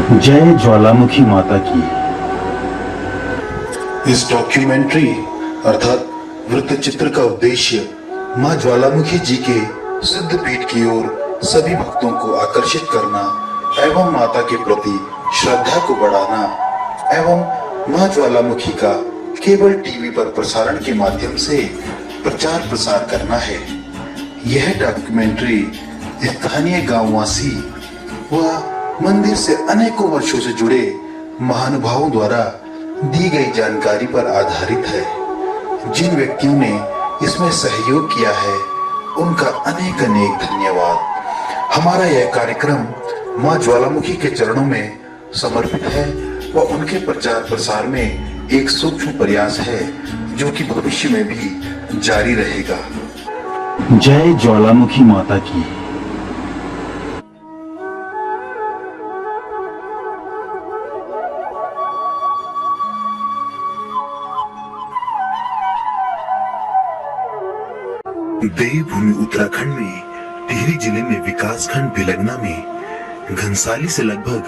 जय ज्वालामुखी माता की। इस डॉक्यूमेंट्री अर्थात वृत्त चित्र का उद्देश्य मां ज्वालामुखी जी के सिद्ध पीठ की ओर सभी भक्तों को आकर्षित करना एवं माता के प्रति श्रद्धा को बढ़ाना एवं मां ज्वालामुखी का केवल टीवी पर प्रसारण के माध्यम से प्रचार प्रसार करना है। यह डॉक्यूमेंट्री स्थानीय गांववासी व मंदिर से अनेकों वर्षों से जुड़े महानुभावों द्वारा दी गई जानकारी पर आधारित है। जिन व्यक्तियों ने इसमें सहयोग किया है उनका अनेक अनेक धन्यवाद। हमारा यह कार्यक्रम मां ज्वालामुखी के चरणों में समर्पित है व उनके प्रचार प्रसार में एक सूक्ष्म प्रयास है जो कि भविष्य में भी जारी रहेगा। जय ज्वालामुखी माता की। देवभूमि उत्तराखंड में टिहरी जिले में विकासखंड भिलगना में घनसाली से लगभग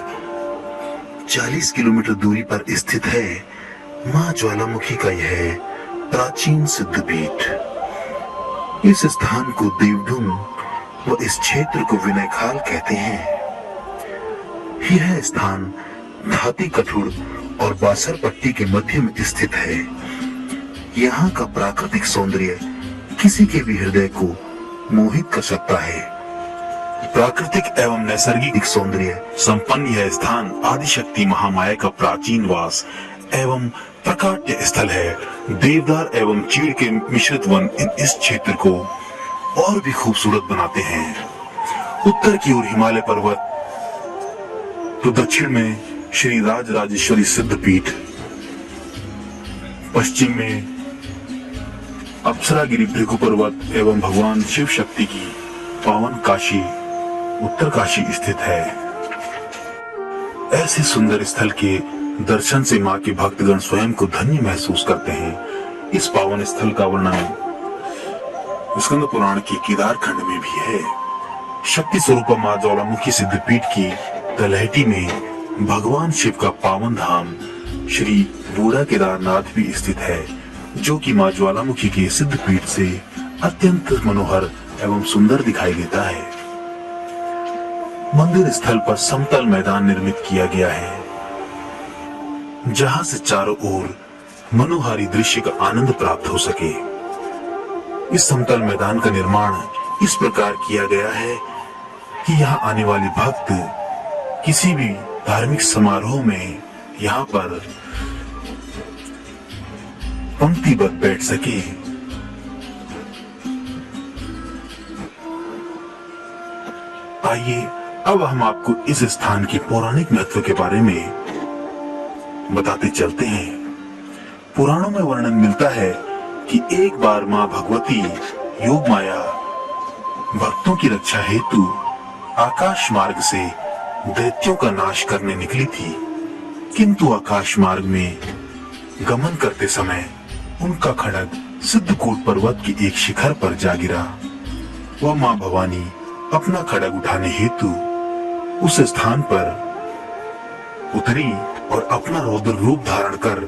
40 किलोमीटर दूरी पर स्थित है मां ज्वालामुखी का यह प्राचीन सिद्धपीठ। इस स्थान को देवधुम व इस क्षेत्र को विनयखाल कहते हैं। यह स्थान धाती कठुड़ और बासर पट्टी के मध्य में स्थित है। यहाँ का प्राकृतिक सौंदर्य किसी के भी हृदय को मोहित कर सकता है। प्राकृतिक एवं नैसर्गिक सौंदर्य संपन्न यह स्थान आदिशक्ति महामाया का प्राचीन वास एवं प्रकाट्य स्थल है। देवदार एवं चीड़ के मिश्रित वन इस क्षेत्र को और भी खूबसूरत बनाते हैं। उत्तर की ओर हिमालय पर्वत तो दक्षिण में श्री राजराजेश्वरी सिद्धपीठ, पश्चिम में अप्सरागिरी भृगु पर्वत एवं भगवान शिव शक्ति की पावन काशी उत्तर काशी स्थित है। ऐसे सुंदर स्थल के दर्शन से मां के भक्तगण स्वयं को धन्य महसूस करते हैं। इस पावन स्थल का वर्णन स्कंद पुराण के केदार खंड में भी है। शक्ति स्वरूप मां ज्वालामुखी सिद्धपीठ की तलहटी में भगवान शिव का पावन धाम श्री बूढ़ा केदारनाथ भी स्थित है, जो कि मां ज्वालामुखी के सिद्ध पीठ से अत्यंत मनोहर एवं सुंदर दिखाई देता है। मंदिर स्थल पर समतल मैदान निर्मित किया गया है, जहां से चारों ओर मनोहारी दृश्य का आनंद प्राप्त हो सके। इस समतल मैदान का निर्माण इस प्रकार किया गया है कि यहाँ आने वाले भक्त किसी भी धार्मिक समारोह में यहाँ पर पंक्तिबद्ध बैठ सके। आइए अब हम आपको इस स्थान के पौराणिक महत्व के बारे में बताते चलते हैं। पुराणों में वर्णन मिलता है कि एक बार मां भगवती योग माया भक्तों की रक्षा हेतु आकाश मार्ग से दैत्यों का नाश करने निकली थी, किंतु आकाश मार्ग में गमन करते समय उनका खड्ग सिद्धकूट पर्वत की एक शिखर पर जा गिरा। वह मां भवानी अपना खड्ग उठाने हेतु उस स्थान पर उतरी और अपना रौद्र रूप धारण कर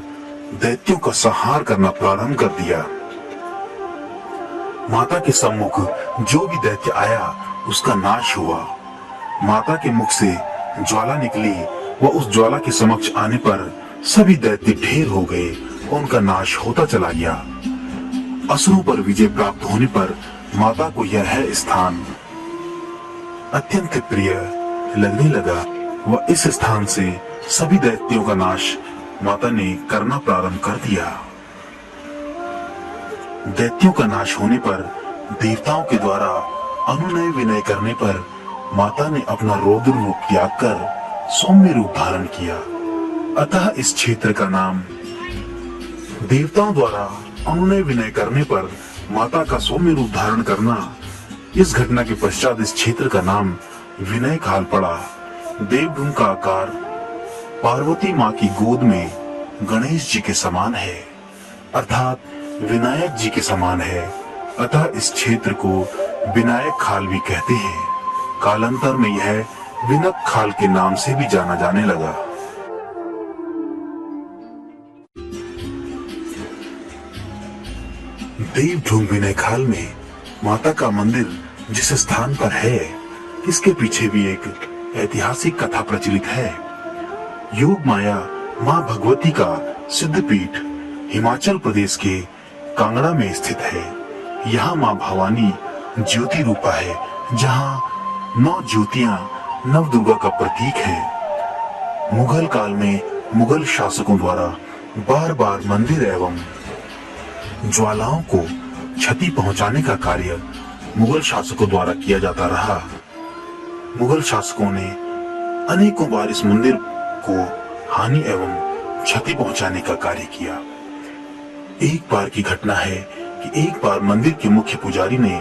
दैत्यों का संहार करना प्रारंभ कर दिया। माता के सम्मुख जो भी दैत्य आया उसका नाश हुआ। माता के मुख से ज्वाला निकली व उस ज्वाला के समक्ष आने पर सभी दैत्य ढेर हो गए और उनका नाश होता चला गया। असुरों पर विजय प्राप्त होने पर माता को यह स्थान अत्यंत प्रिय लगने लगा व इस स्थान से सभी दैत्यों का नाश माता ने करना प्रारंभ कर दिया। दैत्यों का नाश होने पर देवताओं के द्वारा अनुनय विनय करने पर माता ने अपना रौद्र रूप त्याग कर सौम्य रूप धारण किया। अतः इस क्षेत्र का नाम देवताओं द्वारा अनुनय विनय करने पर माता का सौम्य रूप धारण करना, इस घटना के पश्चात इस क्षेत्र का नाम विनय काल पड़ा। देवभूमि का आकार पार्वती माँ की गोद में गणेश जी के समान है, अर्थात विनायक जी के समान है। अतः इस क्षेत्र को विनायक खाल भी कहते हैं। कालांतर में यह विनक खाल के नाम से भी जाना जाने लगा। देवढूंग विनय खाल में माता का मंदिर जिस स्थान पर है, इसके पीछे भी एक ऐतिहासिक कथा प्रचलित है। योग माया मां भगवती का सिद्धपीठ हिमाचल प्रदेश के कांगड़ा में स्थित है। यहाँ मां भवानी ज्योति रूपा है, जहाँ 9 ज्योतियां नव दुर्गा का प्रतीक है। मुगल काल में मुगल शासकों द्वारा बार बार मंदिर एवं ज्वालाओं को क्षति पहुंचाने का कार्य मुगल शासकों द्वारा किया जाता रहा। मुगल शासकों ने अनेकों बार इस मंदिर को हानि एवं क्षति पहुंचाने का कार्य किया। एक बार की घटना है कि एक बार मंदिर के मुख्य पुजारी ने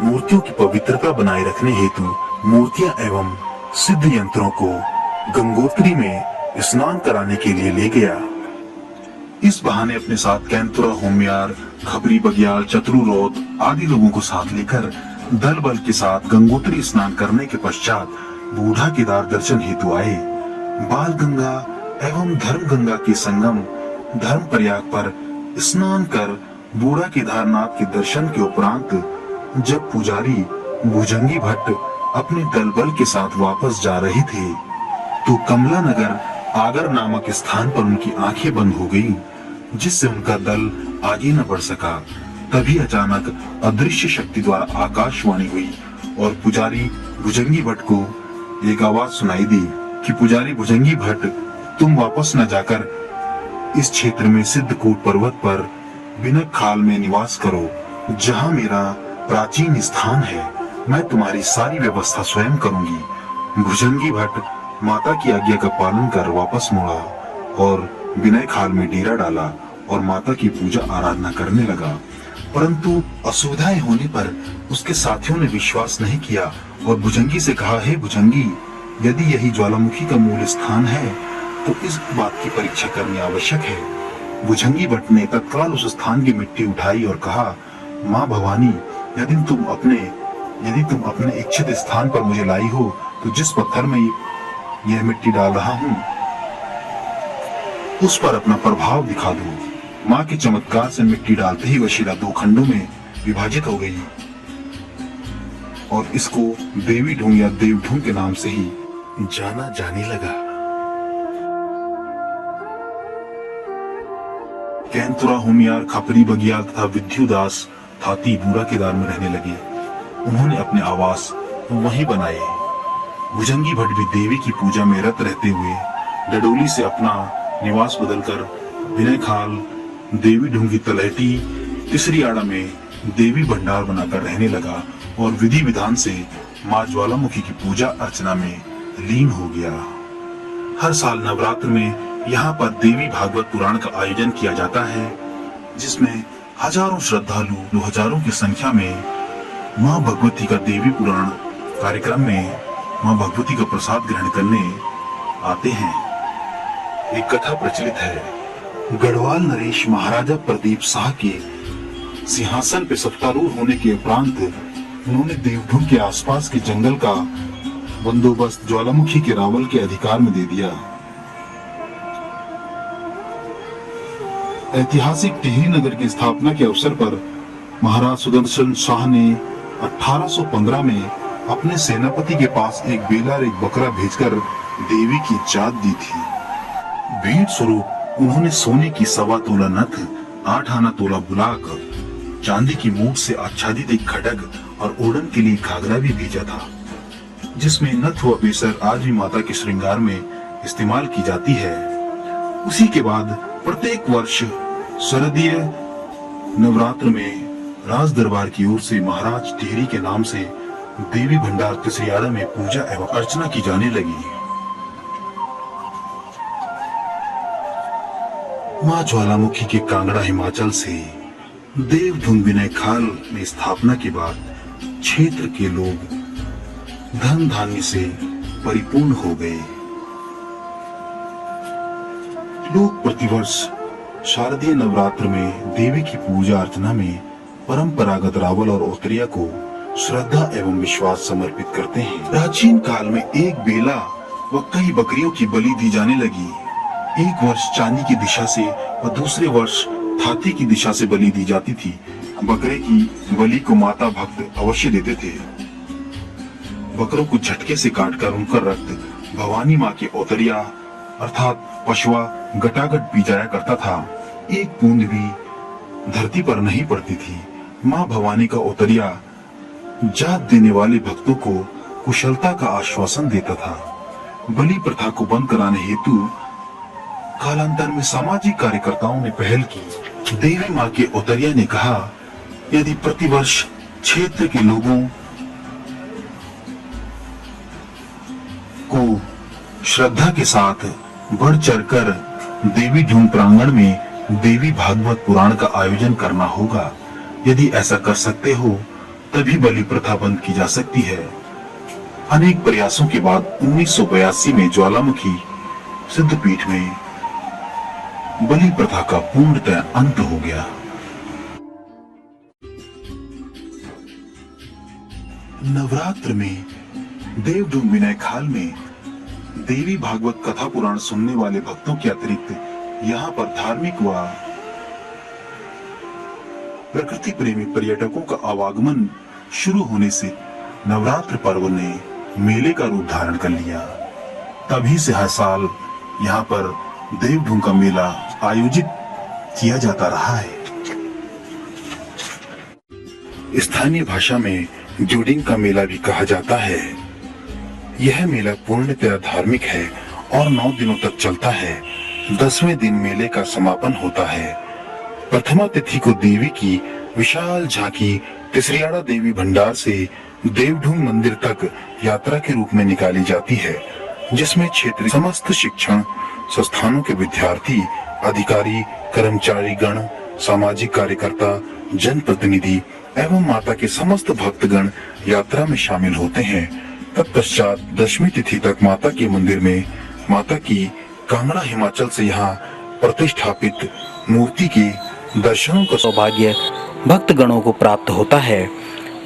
मूर्तियों की पवित्रता बनाए रखने हेतु मूर्तियां एवं सिद्ध यंत्रों को गंगोत्री में स्नान कराने के लिए ले गया। इस बहाने अपने साथ कैंतुरा होमियार, खबरी बगियाल, चतुरुरौत आदि लोगों को साथ लेकर दल बल के साथ गंगोत्री स्नान करने के पश्चात बूढ़ा केदार दर्शन हेतु आए। बाल गंगा एवं धर्म गंगा के संगम धर्म प्रयाग पर स्नान कर बूढ़ा केदारनाथ के दर्शन के उपरांत जब पुजारी भुजंगी भट्ट अपने दल बल के साथ वापस जा रहे थे, तो कमला नगर आगर नामक स्थान पर उनकी आंखें बंद हो गईं, जिससे उनका दल आगे न बढ़ सका। तभी अचानक अदृश्य शक्ति द्वारा आकाशवाणी हुई और पुजारी भुजंगी भट्ट को एक आवाज सुनाई दी कि पुजारी भुजंगी भट्ट, तुम वापस न जाकर इस क्षेत्र में सिद्धकूट पर्वत पर विनक खाल में निवास करो, जहाँ मेरा प्राचीन स्थान है। मैं तुम्हारी सारी व्यवस्था स्वयं करूंगी। भुजंगी भट्ट माता की आज्ञा का पालन कर वापस मुड़ा और विनय खाल में डेरा डाला और माता की पूजा आराधना करने लगा। परंतु असुविधाएं होने पर उसके साथियों ने विश्वास नहीं किया और भुजंगी से कहा, हे भुजंगी, यदि यही ज्वालामुखी का मूल स्थान है तो इस बात की परीक्षा करनी आवश्यक है। भुजंगी भट्ट ने तत्काल उस स्थान की मिट्टी उठाई और कहा, माँ भवानी, यदि तुम अपने इच्छित स्थान पर मुझे लाई हो तो जिस पत्थर में यह मिट्टी डाल रहा हूँ उस पर अपना प्रभाव दिखा दो। माँ के चमत्कार से मिट्टी डालते ही वह शिला 2 खंडों में विभाजित हो गई और इसको देवी ढूंग या देवढूंग के नाम से ही जाना जाने लगा। कैंतुरा होमियार, खपरी बगियाल तथा विद्युदास थाती बूढ़ा केदार में रहने लगे। उन्होंने अपने आवास वहीं बनाए। भुजंगी भट्ट भी देवी की पूजा में रत रहते हुए डडोली से अपना निवास बदलकर विनय खाल, देवी ढूंगी तलहटी, तीसरी आड़ा में देवी भंडार बनाकर रहने लगा और विधि विधान से मां ज्वालामुखी की पूजा अर्चना में लीन हो गया। हर साल नवरात्र में यहाँ पर देवी भागवत पुराण का आयोजन किया जाता है, जिसमें हजारों श्रद्धालु हजारों की संख्या में मां भगवती का देवी पुराण कार्यक्रम में मां भगवती का प्रसाद ग्रहण करने आते हैं। एक कथा प्रचलित है। गढ़वाल नरेश महाराजा प्रदीप शाह के सिंहासन पे सत्तारूढ़ होने के उपरांत उन्होंने देवढूंग के आसपास के जंगल का बंदोबस्त ज्वालामुखी के रावल के अधिकार में दे दिया। ऐतिहासिक टिहरी नगर की स्थापना के अवसर पर महाराज सुदर्शन शाह ने 1815 में अपने सेनापति के पास एक बेला और एक बकरा भेजकर देवी की चाँद दी थी। भेंट स्वरूप उन्होंने सोने की 1.25 तोला नथ, 8 आना तोला बुलाक, चांदी की मूठ से आच्छादित एक खड्ग और ओढ़न के लिए घाघरा भी भेजा था, जिसमें नथ व बेसर आज भी माता के श्रृंगार में इस्तेमाल की जाती है। उसी के बाद प्रत्येक वर्ष शरदीय नवरात्र में राज दरबार की ओर से महाराज टिहरी के नाम से देवी भंडार तिसरियाड़ा में पूजा एवं अर्चना की जाने लगी। मां ज्वालामुखी के कांगड़ा हिमाचल से देवढूंग विनय खाल में स्थापना के बाद क्षेत्र के लोग धन धान्य से परिपूर्ण हो गए। लोग प्रतिवर्ष शारदीय नवरात्र में देवी की पूजा अर्चना में परंपरागत रावल और ओतरिया को श्रद्धा एवं विश्वास समर्पित करते हैं। प्राचीन काल में एक बेला व कई बकरियों की बलि दी जाने लगी। एक वर्ष चांदी की दिशा से व दूसरे वर्ष थाती की दिशा से बलि दी जाती थी। बकरे की बलि को माता भक्त अवश्य देते थे। बकरों को झटके से काटकर उनका रक्त भवानी माँ के ओतरिया अर्थात पशुआ गटागट पी जाया करता था। एक बूंद भी धरती पर नहीं पड़ती थी। माँ भवानी का ओतरिया जात देने वाले भक्तों को कुशलता का आश्वासन देता था। बलि प्रथा को बंद कराने हेतु कालांतर में सामाजिक कार्यकर्ताओं ने पहल की। देवी माँ के ओतरिया ने कहा, यदि प्रतिवर्ष क्षेत्र के लोगों को श्रद्धा के साथ बढ़ चढ़कर देवी ढूंढ प्रांगण में देवी भागवत पुराण का आयोजन करना होगा। यदि ऐसा कर सकते हो तभी बलि प्रथा बंद की जा सकती है। अनेक प्रयासों के बाद 1982 में ज्वालामुखी सिद्धपीठ में बलि प्रथा का पूर्णतः अंत हो गया। नवरात्र में देवडूंग विनय खाल में देवी भागवत कथा पुराण सुनने वाले भक्तों के अतिरिक्त यहाँ पर धार्मिक व प्रकृति प्रेमी पर्यटकों का आवागमन शुरू होने से नवरात्र पर्व ने मेले का रूप धारण कर लिया। तभी से हर साल यहाँ पर देवडूंग का मेला आयोजित किया जाता रहा है। स्थानीय भाषा में जोडिंग का मेला भी कहा जाता है। यह मेला पूर्णतः धार्मिक है और 9 दिनों तक चलता है। 10वें दिन मेले का समापन होता है। प्रथमा तिथि को देवी की विशाल झांकी तिसरियाड़ा देवी भंडार से देवढूंग मंदिर तक यात्रा के रूप में निकाली जाती है, जिसमें क्षेत्रीय समस्त शिक्षण संस्थानों के विद्यार्थी, अधिकारी, कर्मचारी गण, सामाजिक कार्यकर्ता, जनप्रतिनिधि एवं माता के समस्त भक्तगण यात्रा में शामिल होते हैं। तत्पश्चात 10वीं तिथि तक माता के मंदिर में माता की कांगड़ा हिमाचल से यहाँ प्रतिष्ठापित मूर्ति के दर्शनों का सौभाग्य भक्तगणों को प्राप्त होता है।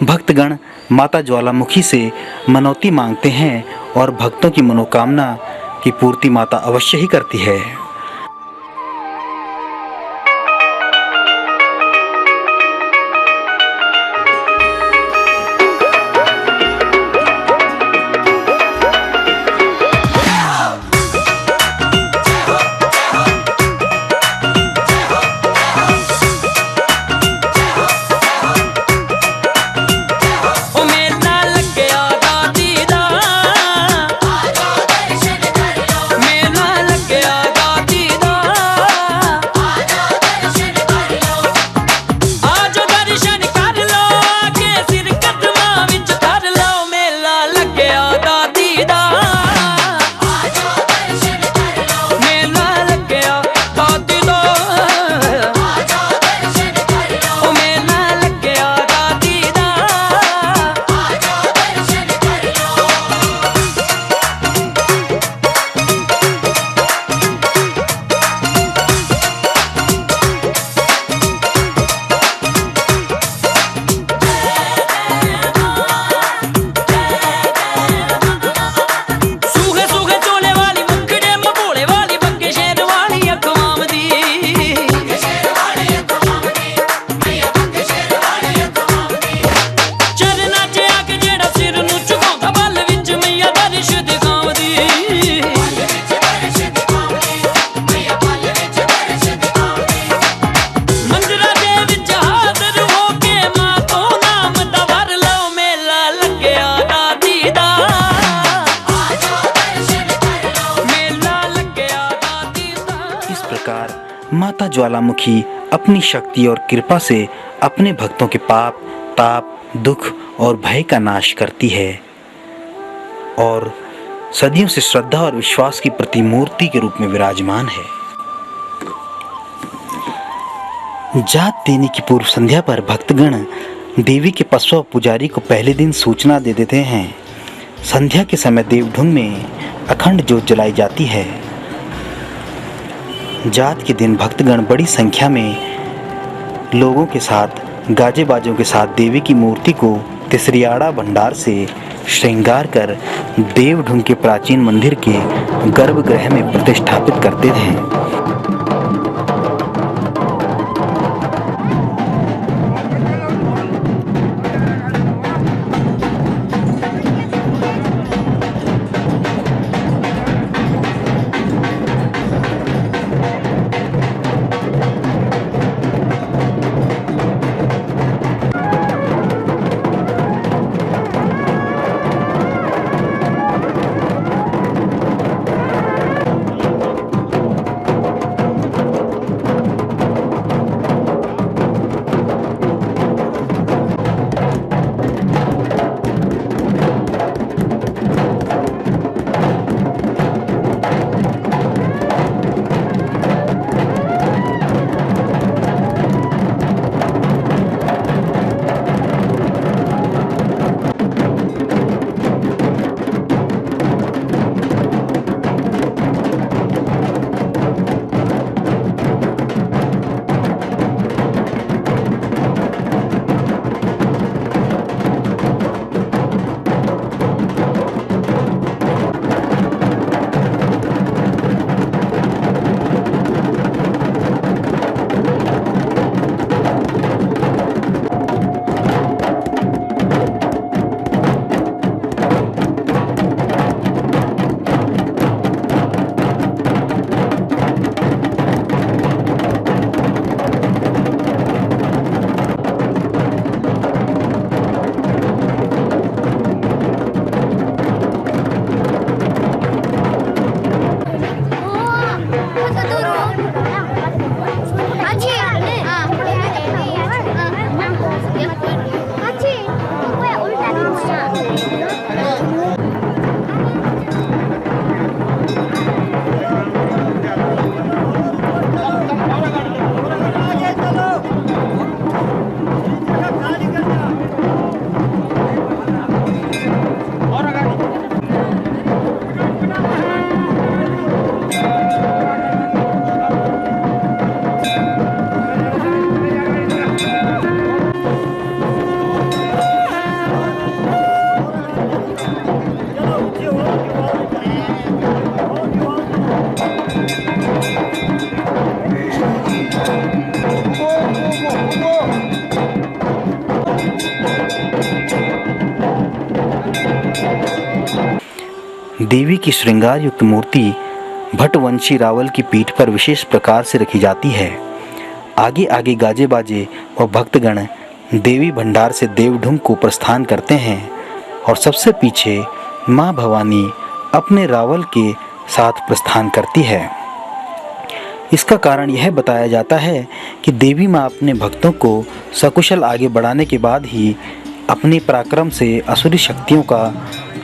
भक्तगण माता ज्वालामुखी से मनौती मांगते हैं और भक्तों की मनोकामना की पूर्ति माता अवश्य ही करती है। माता ज्वालामुखी अपनी शक्ति और कृपा से अपने भक्तों के पाप, ताप, दुख और भय का नाश करती है और सदियों से श्रद्धा और विश्वास की प्रतिमूर्ति के रूप में विराजमान है। जात देने की पूर्व संध्या पर भक्तगण देवी के पशु पुजारी को पहले दिन सूचना दे देते हैं। संध्या के समय देवढूंग में अखंड ज्योत जलाई जाती है। जात के दिन भक्तगण बड़ी संख्या में लोगों के साथ गाजे बाजों के साथ देवी की मूर्ति को तिसरियाड़ा भंडार से श्रृंगार कर देवढुंग के प्राचीन मंदिर के गर्भगृह में प्रतिष्ठापित करते हैं। देवी की श्रृंगार युक्त मूर्ति भट्टवंशी रावल की पीठ पर विशेष प्रकार से रखी जाती है। आगे आगे गाजे बाजे व भक्तगण देवी भंडार से देवढुंग को प्रस्थान करते हैं और सबसे पीछे माँ भवानी अपने रावल के साथ प्रस्थान करती है। इसका कारण यह बताया जाता है कि देवी माँ अपने भक्तों को सकुशल आगे बढ़ाने के बाद ही अपने पराक्रम से असुरी शक्तियों का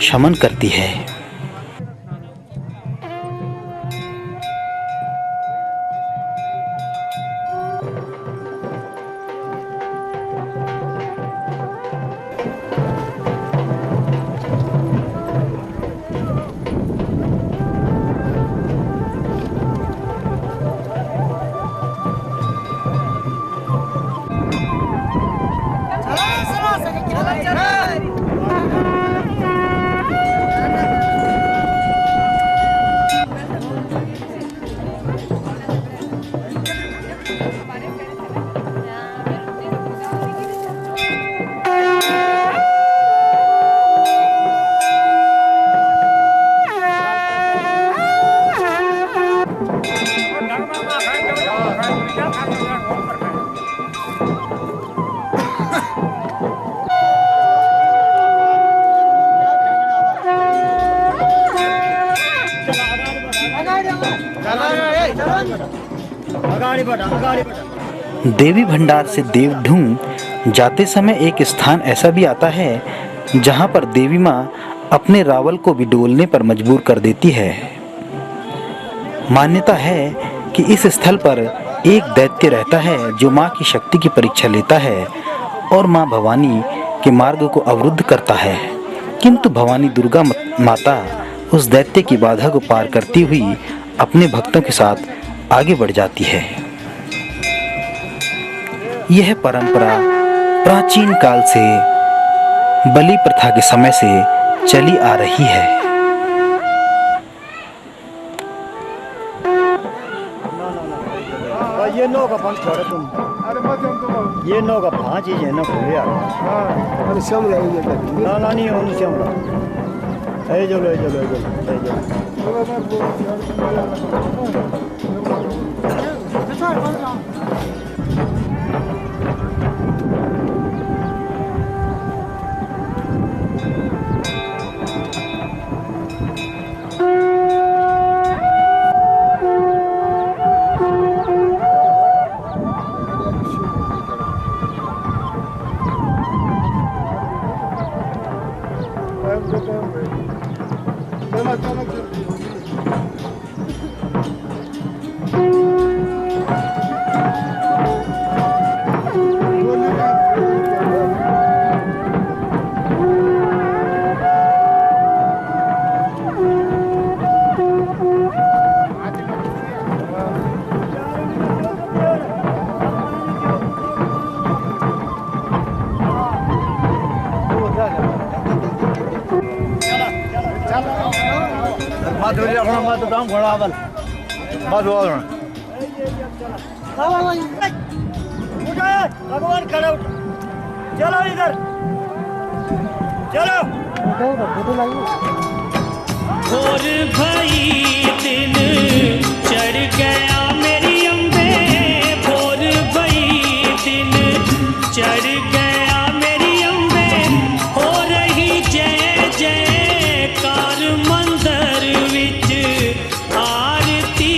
शमन करती है। देवी भंडार से देवढुंग जाते समय एक स्थान ऐसा भी आता है जहां पर देवी माँ अपने रावल को भी डोलने पर मजबूर कर देती है। मान्यता है कि इस स्थल पर एक दैत्य रहता है जो माँ की शक्ति की परीक्षा लेता है और माँ भवानी के मार्ग को अवरुद्ध करता है, किंतु भवानी दुर्गा माता उस दैत्य की बाधा को पार करती हुई अपने भक्तों के साथ आगे बढ़ जाती है। यह परंपरा प्राचीन काल से बलि प्रथा के समय से चली आ रही है। ये नो का पंच छोड़े तुम। ये नो का पांच चीज है ना पूरे यार। अरे श्याम लगेंगे ना नहीं होनी श्याम ए चलो भगवान खड़े उठ चलो इधर चलो और भाई दिन चढ़ गया मेरी अम्बे और भाई दिन चढ़ गया मेरी अम्बे हो रही जय जयकार मंदिर विच आरती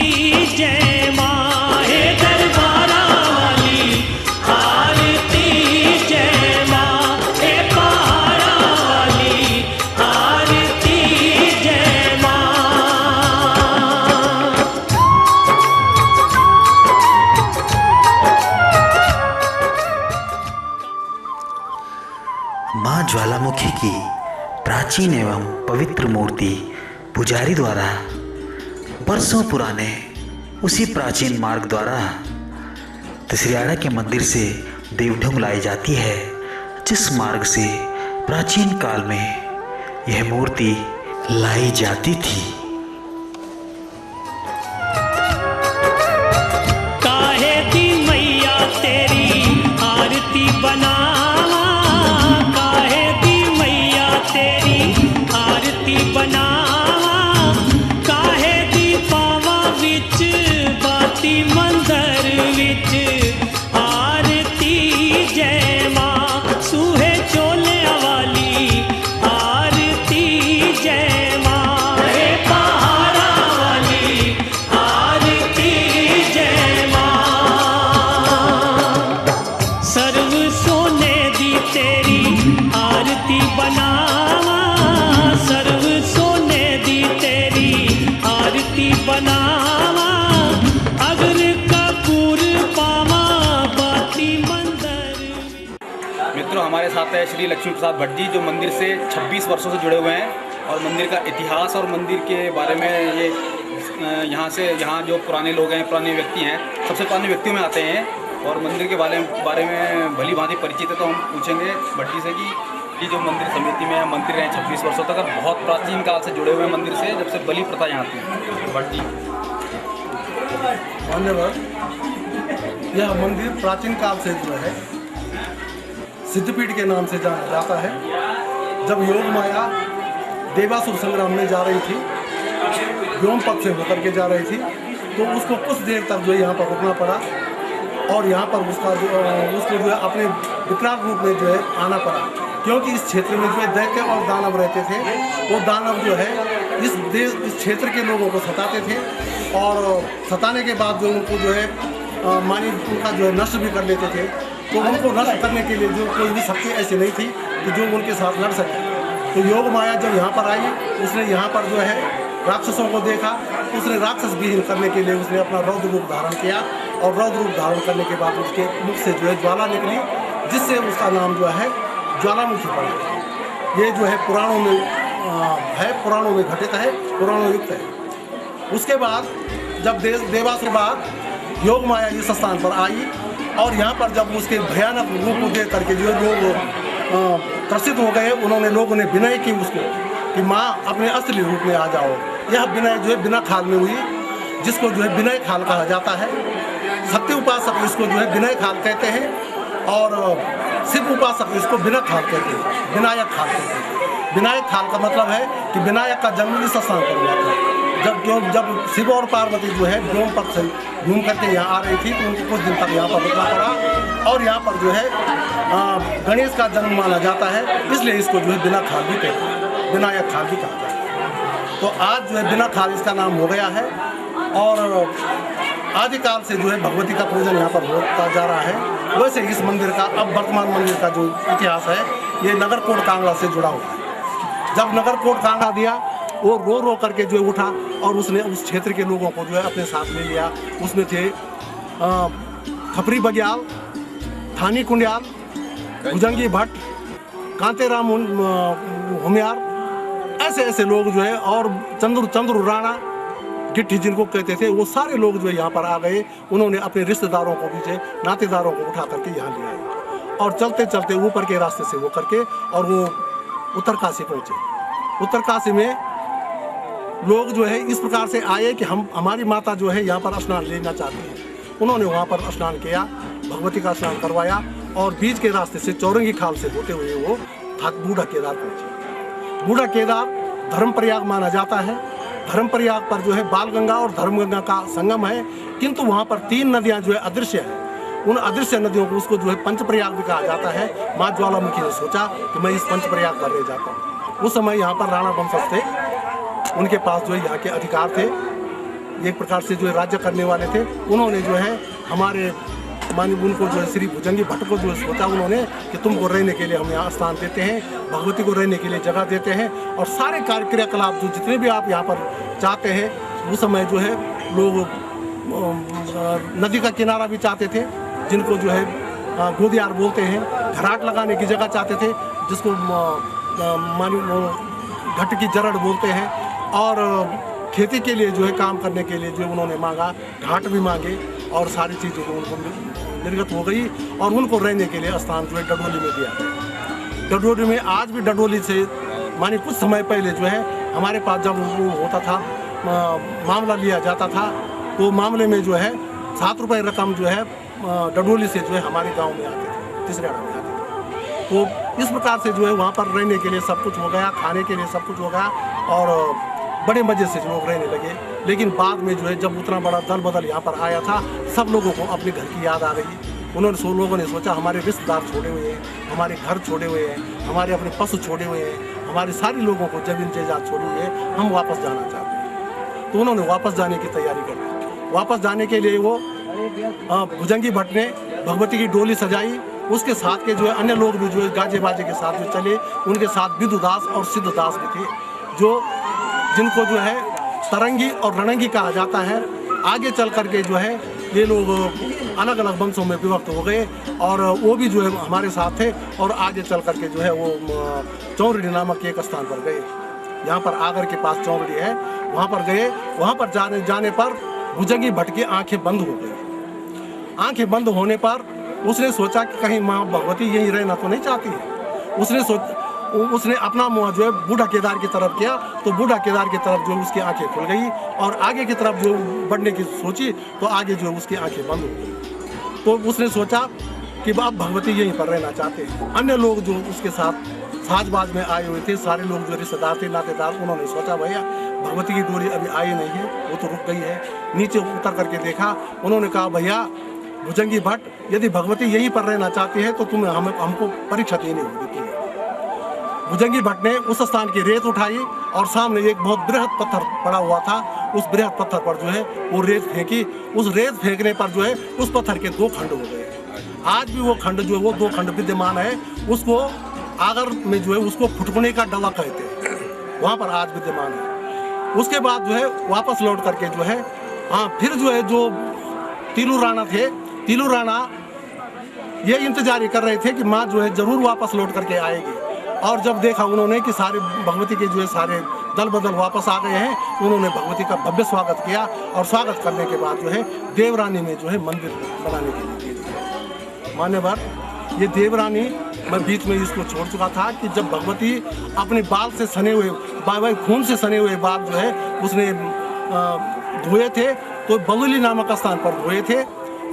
जय मां हे दरबारा वाली आरती जय मां हे पहाड़ा वाली आरती जय मां। माँ ज्वालामुखी की प्राचीन एवं पवित्र मूर्ति पुजारी द्वारा वर्षों पुराने उसी प्राचीन मार्ग द्वारा तसरियाड़ा के मंदिर से देवढंग लाई जाती है, जिस मार्ग से प्राचीन काल में यह मूर्ति लाई जाती थी। काहे दी मैया तेरी आरती बनावा काहे दी मैया तेरी आरती बनावा काहे दी पावा विच बाती मंदिर विच आरती जय मां सूहे चोले वाली आरती जय मां हे पहाड़ा वाली आरती जय मां। सर्व सोने दी तेरी आरती बनावा सर्व सोने दी तेरी आरती बनावा अगर कपूर पावा बाती मंदिर। मित्रों, हमारे साथ है श्री लक्ष्मी प्रसाद भट्ट जी, जो मंदिर से 26 वर्षों से जुड़े हुए हैं और मंदिर का इतिहास और मंदिर के बारे में ये यहाँ जो पुराने लोग हैं, पुराने व्यक्ति हैं, सबसे पुराने व्यक्तियों में आते हैं और मंदिर के बारे में भली भांति परिचित है। तो हम पूछेंगे भट्ट जी से कि ये जो मंदिर समिति में मंदिर रहे 26 वर्षों तक, बहुत प्राचीन काल से जुड़े हुए हैं मंदिर से, जब से बलि प्रथा यहाँ थी। भट्ट जी। धन्यवाद। यह मंदिर प्राचीन काल से जो है सिद्धपीठ के नाम से जाना जाता है। जब योग माया देवासुर संग्राम में जा रही थी, व्योम पथ से होकर के जा रही थी, तो उसको कुछ देर तक जो है यहाँ पर रुकना पड़ा और यहाँ पर उसको जो है अपने विकराल रूप में जो है आना पड़ा, क्योंकि इस क्षेत्र में जो है दैत्य और दानव रहते थे। वो दानव जो है इस क्षेत्र के लोगों को सताते थे और सताने के बाद जो उनको जो है मानी उनका जो है नष्ट भी कर लेते थे। तो उनको नष्ट करने के लिए जो कोई भी शक्ति ऐसी नहीं थी कि जो उनके साथ लड़ सके। तो योग माया जब यहाँ पर आई, उसने यहाँ पर जो है राक्षसों को देखा, उसने राक्षस विहीन करने के लिए उसने अपना रौद्र रूप धारण किया और रौद्र रूप धारण करने के बाद उसके मुख से जो है ज्वाला निकली, जिससे उसका नाम जो है ज्वालामुखी पड़ा। ये जो है पुराणों में घटित है, पुराणों युक्त है। उसके बाद जब देवासुर बाद योग माया इस स्थान पर आई और यहाँ पर जब उसके भयानक रूप को देख करके जो लोग त्रसित हो गए। उन्होंने लोगों ने विनय की उसको कि माँ अपने असली रूप में आ जाओ। यह विनय जो है बिना खाल में हुई, जिसको जो है विनय खाल कहा जाता है। सत्य उपासक इसको जो है विनय खाल कहते हैं और शिव उपासक इसको विनय खाल कहते हैं, विनायक खाल कहते हैं। विनायक खाल का मतलब है कि विनायक का जन्म इस स्थान पर हुआ था। जब शिव और पार्वती जो है व्योम पथ से घूम करके यहाँ आ रही थी तो उनको कुछ दिन तक यहाँ पर रुकना पड़ा और यहाँ पर जो है गणेश का जन्म माना जाता है, इसलिए इसको जो है बिना खाल भी कहते हैं, विनायक खाल भी कहते हैं। तो आज जो है बिना खाल इसका नाम हो गया है और आदिकाल से जो है भगवती का पूजन यहाँ पर होता जा रहा है। वैसे इस मंदिर का अब वर्तमान मंदिर का जो इतिहास है ये नगरकोट कांगड़ा से जुड़ा हुआ है। जब नगरकोट कांगड़ा दिया वो रो करके जो है उठा और उसने उस क्षेत्र के लोगों को जो है अपने साथ ले लिया। उसमें थे खपरी बग्याल, थानी कुंडियाल, भुजंगी भट्ट, कांतेराम हुमियार, ऐसे लोग जो है और चंद्र राणा गिट्ठी जिनको कहते थे, वो सारे लोग जो है यहाँ पर आ गए। उन्होंने अपने रिश्तेदारों को भी नातेदारों को उठा करके यहाँ ले आए और चलते चलते ऊपर के रास्ते से वो करके और वो उत्तरकाशी पहुँचे। उत्तरकाशी में लोग जो है इस प्रकार से आए कि हमारी माता जो है यहाँ पर स्नान लेना चाहती है। उन्होंने वहाँ पर स्नान किया, भगवती का स्नान करवाया और बीच के रास्ते से चौरंगी खाल से होते हुए वो बूढ़ा केदार पहुँचे। बूढ़ा केदार धर्मप्रयाग माना जाता है। धर्मप्रयाग पर जो है बालगंगा और धर्मगंगा का संगम है, किंतु वहाँ पर 3 नदियाँ जो है अदृश्य है। उन अदृश्य नदियों को उसको जो है पंचप्रयाग भी कहा जाता है। माँ ज्वालामुखी ने सोचा कि मैं इस पंचप्रयाग पर ले जाता हूँ। उस समय यहाँ पर राणा वंशज थे, उनके पास जो है यहाँ के अधिकार थे, एक प्रकार से जो है राज्य करने वाले थे। उन्होंने जो है हमारे उनको जो है श्री भुजंगी भट्ट को जो है सोचा उन्होंने कि तुमको रहने के लिए हम यहाँ स्थान देते हैं, भगवती को रहने के लिए जगह देते हैं और सारे क्रियाकलाप जो जितने भी आप यहाँ पर चाहते हैं। उस समय जो है लोग नदी का किनारा भी चाहते थे, जिनको जो है गोदियार बोलते हैं, घराट लगाने की जगह चाहते थे, जिसको घट की जरड़ बोलते हैं, और खेती के लिए जो है काम करने के लिए जो उन्होंने मांगा, घाट भी मांगे और सारी चीज़ें जो उनको निर्गत हो गई और उनको रहने के लिए स्थान जो है डडोली में दिया गया। डडोली में आज भी डडोली से माने कुछ समय पहले जो है हमारे पास जब वो होता था मामला लिया जाता था तो मामले में जो है 7 रुपये रकम जो है डडोली से जो है हमारे गाँव में आते थे, तीसरेड़ा में आते थे। तो इस प्रकार से जो है वहाँ पर रहने के लिए सब कुछ हो गया, खाने के लिए सब कुछ हो गया और बड़े मज़े से लोग रहने लगे। लेकिन बाद में जो है जब उतना बड़ा दल बदल यहाँ पर आया था, सब लोगों को अपने घर की याद आ रही। लोगों ने सोचा हमारे रिश्तेदार छोड़े हुए हैं, हमारे घर छोड़े हुए हैं, हमारे अपने पशु छोड़े हुए हैं, हमारे सारे लोगों को जमीन जायदाद छोड़ी हुई है, हम वापस जाना चाहते हैं। तो उन्होंने वापस जाने की तैयारी कर ली। वापस जाने के लिए वो भुजंगी भट्ट ने भगवती की डोली सजाई। उसके साथ के जो है अन्य लोग भी जो है गाजे बाजे के साथ में चले। उनके साथ विदुदास और सिद्धदास भी थे, जिनको जो है तरंगी और रणंगी कहा जाता है। आगे चल करके जो है ये लोग अलग अलग वंशों में विभक्त हो गए और वो भी जो है हमारे साथ थे और आगे चल करके जो है वो चौरड़ी नामक एक स्थान पर गए। यहाँ पर आगर के पास चौरड़ी है, वहाँ पर गए। वहाँ पर जाने पर भुजंगी भट्ट की आंखें बंद हो गई। आंखें बंद होने पर उसने सोचा कि कहीं माँ भगवती यहीं रहना तो नहीं चाहती है। उसने अपना मुँह जो है बूढ़ा केदार की तरफ किया तो बूढ़ा केदार की तरफ जो उसकी आंखें खुल गई और आगे की तरफ जो बढ़ने की सोची तो आगे जो उसकी आंखें बंद हो गई। तो उसने सोचा कि अब भगवती यहीं पर रहना चाहते हैं। अन्य लोग जो उसके साथ साजबाज में आए हुए थे, सारे लोग जो रिश्तेदार थे, नातेदार, उन्होंने सोचा भैया भगवती की डोली अभी आई नहीं है, वो तो रुक गई है। नीचे उतर करके देखा, उन्होंने कहा भैया भुजंगी भट्ट, यदि भगवती यहीं पर रहना चाहती है तो तुम्हें हमको परीक्षा देनी होगी। भुजंगी भट्ट ने उस स्थान की रेत उठाई और सामने एक बहुत बृहद पत्थर पड़ा हुआ था। उस बृहद पत्थर पर जो है वो रेत फेंकी। उस रेत फेंकने पर जो है उस पत्थर के 2 खंड हो गए। आज भी वो खंड जो है वो 2 खंड विद्यमान है। उसको आगर में जो है उसको फुटकने का डला कहते हैं, वहाँ पर आज विद्यमान है। उसके बाद जो है वापस लौट करके जो है फिर जो है जो तीलू राणा थे, तीलू राणा ये इंतजार कर रहे थे कि माँ जो है जरूर वापस लौट करके आएगी। और जब देखा उन्होंने कि सारे भगवती के जो है सारे दल बदल वापस आ गए हैं, उन्होंने भगवती का भव्य स्वागत किया और स्वागत करने के बाद जो है देवरानी में जो है मंदिर बनाने के लिए मान्यवर ये देवरानी मैं बीच में इसको छोड़ चुका था कि जब भगवती अपने बाल से सने हुए खून से सने हुए बाल जो है उसने धोए थे, तो बगुली नामक स्थान पर धोए थे